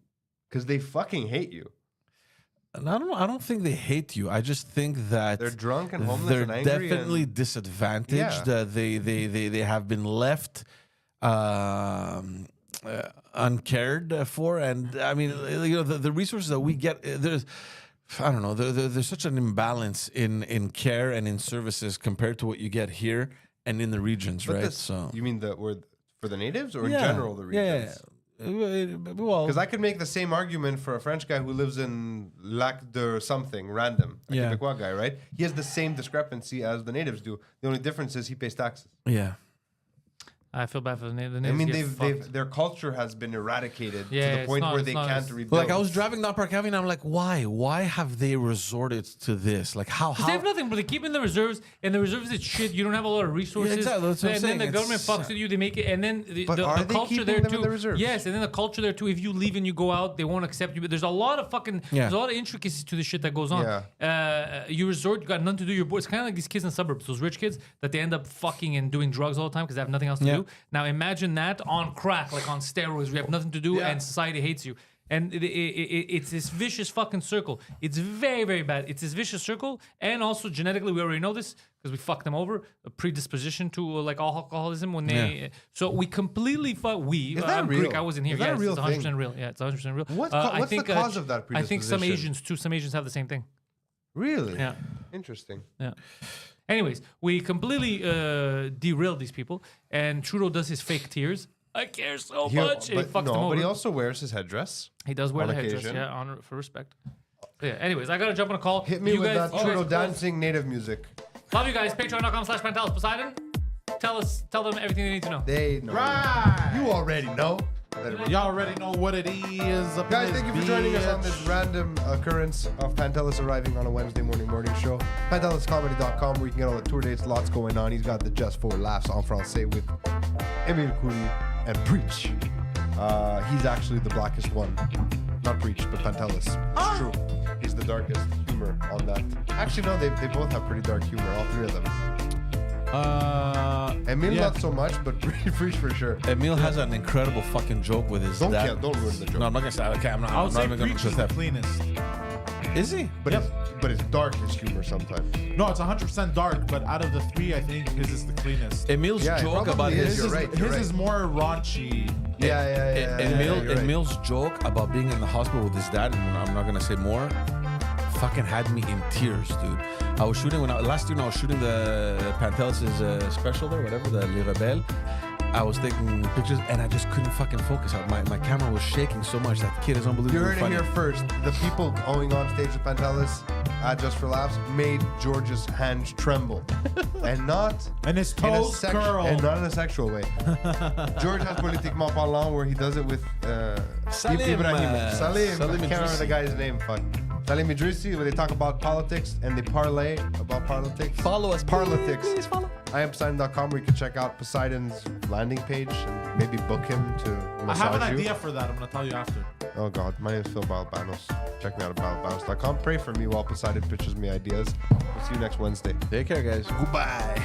Because they fucking hate you. And I don't think they hate you. I just think that They're drunk and homeless they're and angry. definitely disadvantaged. They have been left uncared for, and I mean, the resources that we get, there's. I don't know. There's such an imbalance in care and in services compared to what you get here and in the regions, right? So you mean that we're for the natives or in general the regions? Well, because I could make the same argument for a French guy who lives in Lac de something random, a Quebecois guy, right? He has the same discrepancy as the natives do. The only difference is he pays taxes. Yeah. I feel bad for the natives. I mean, their culture has been eradicated to the point where they can't rebuild. Like I was driving down Park Avenue, and I'm like, why? Why have they resorted to this? Like how? They have nothing, but they keep in the reserves, and the reserves is shit. You don't have a lot of resources. Yeah, exactly. That's what I'm and then saying. the government fucks with you. They make it, and then the are they culture keeping there them too. in the reserves? Yes, and then the culture there too. If you leave and you go out, they won't accept you. But there's a lot of there's a lot of intricacies to the shit that goes on. You resort, you got nothing to do. It's kind of like these kids in the suburbs, those rich kids that they end up fucking and doing drugs all the time because they have nothing else to do. Now imagine that on crack, like on steroids, we have nothing to do and society hates you. And it's this vicious fucking circle. It's very, very bad. It's this vicious circle. And also genetically, we already know this because we fucked them over. A predisposition to like alcoholism when they. So we completely Is that real? Greek. I wasn't here. Is that a real it's 100% thing? real. Yeah, it's 100% real. What's the cause of that I think some predisposition? Asians too. Some Asians have the same thing. Really? Yeah. Interesting. Yeah. Anyways, we completely derailed these people, and Trudeau does his fake tears. I care so much. And he fucks them over. But he also wears his headdress. He does wear on the headdress, occasion. yeah, honor for respect. Yeah. Anyways, I gotta jump on a call. Hit me you with guys, that Trudeau dancing native music. Love you guys. Patreon.com/Pantelis Poseidon. Tell them everything they need to know. They know. Right. You already know. Y'all already know what it is. Guys, thank you for joining us on this random occurrence of Pantelis arriving on a Wednesday morning show. PantelisComedy.com, where you can get all the tour dates. Lots going on. He's got the Just for Laughs en français with Emile Coury and Preach. He's actually the blackest one. Not Preach, but Pantelis. It's true. He's the darkest humor on that. Actually, no, they both have pretty dark humor, all three of them. Emile not so much, but Preach for sure. Emile has an incredible fucking joke with his dad. Don't ruin the joke. No, I'm not gonna say. Okay, I'm not. I would I'm not say even gonna Preach is the cleanest. Is he? But it's dark, his humor sometimes. No, it's 100% dark, but out of the three, I think his is the cleanest. Emile's Yeah, it joke probably about is. his. You're right. His is more raunchy. Yeah. Emile's joke about being in the hospital with his dad, and I'm not gonna say more, fucking had me in tears, dude. I was shooting last year when I was shooting the Pantelis' special there, whatever, the Les Rebelles. I was taking pictures and I just couldn't fucking focus. My camera was shaking so much. That kid is unbelievably You heard funny. it here first. The people going on stage with Pantelis at Just for Laughs made George's hands tremble, and not And his in a toes curl. and not in a sexual way. George has Politiquement Parlant, where he does it with Salim, Ibrahim. Salim I can't remember Idrissi. the guy's name. Fuck. Salim Idrissi, where they talk about politics and they parlay about politics. Follow us, Politics. please follow. I am Poseidon.com, where you can check out Poseidon's landing page and maybe book him to I massage have an you. idea for that. I'm going to tell you after. Oh God, my name is Phil Balbanos. Check me out at balbanos.com. Pray for me while Poseidon pitches me ideas. We'll see you next Wednesday. Take care, guys. Goodbye.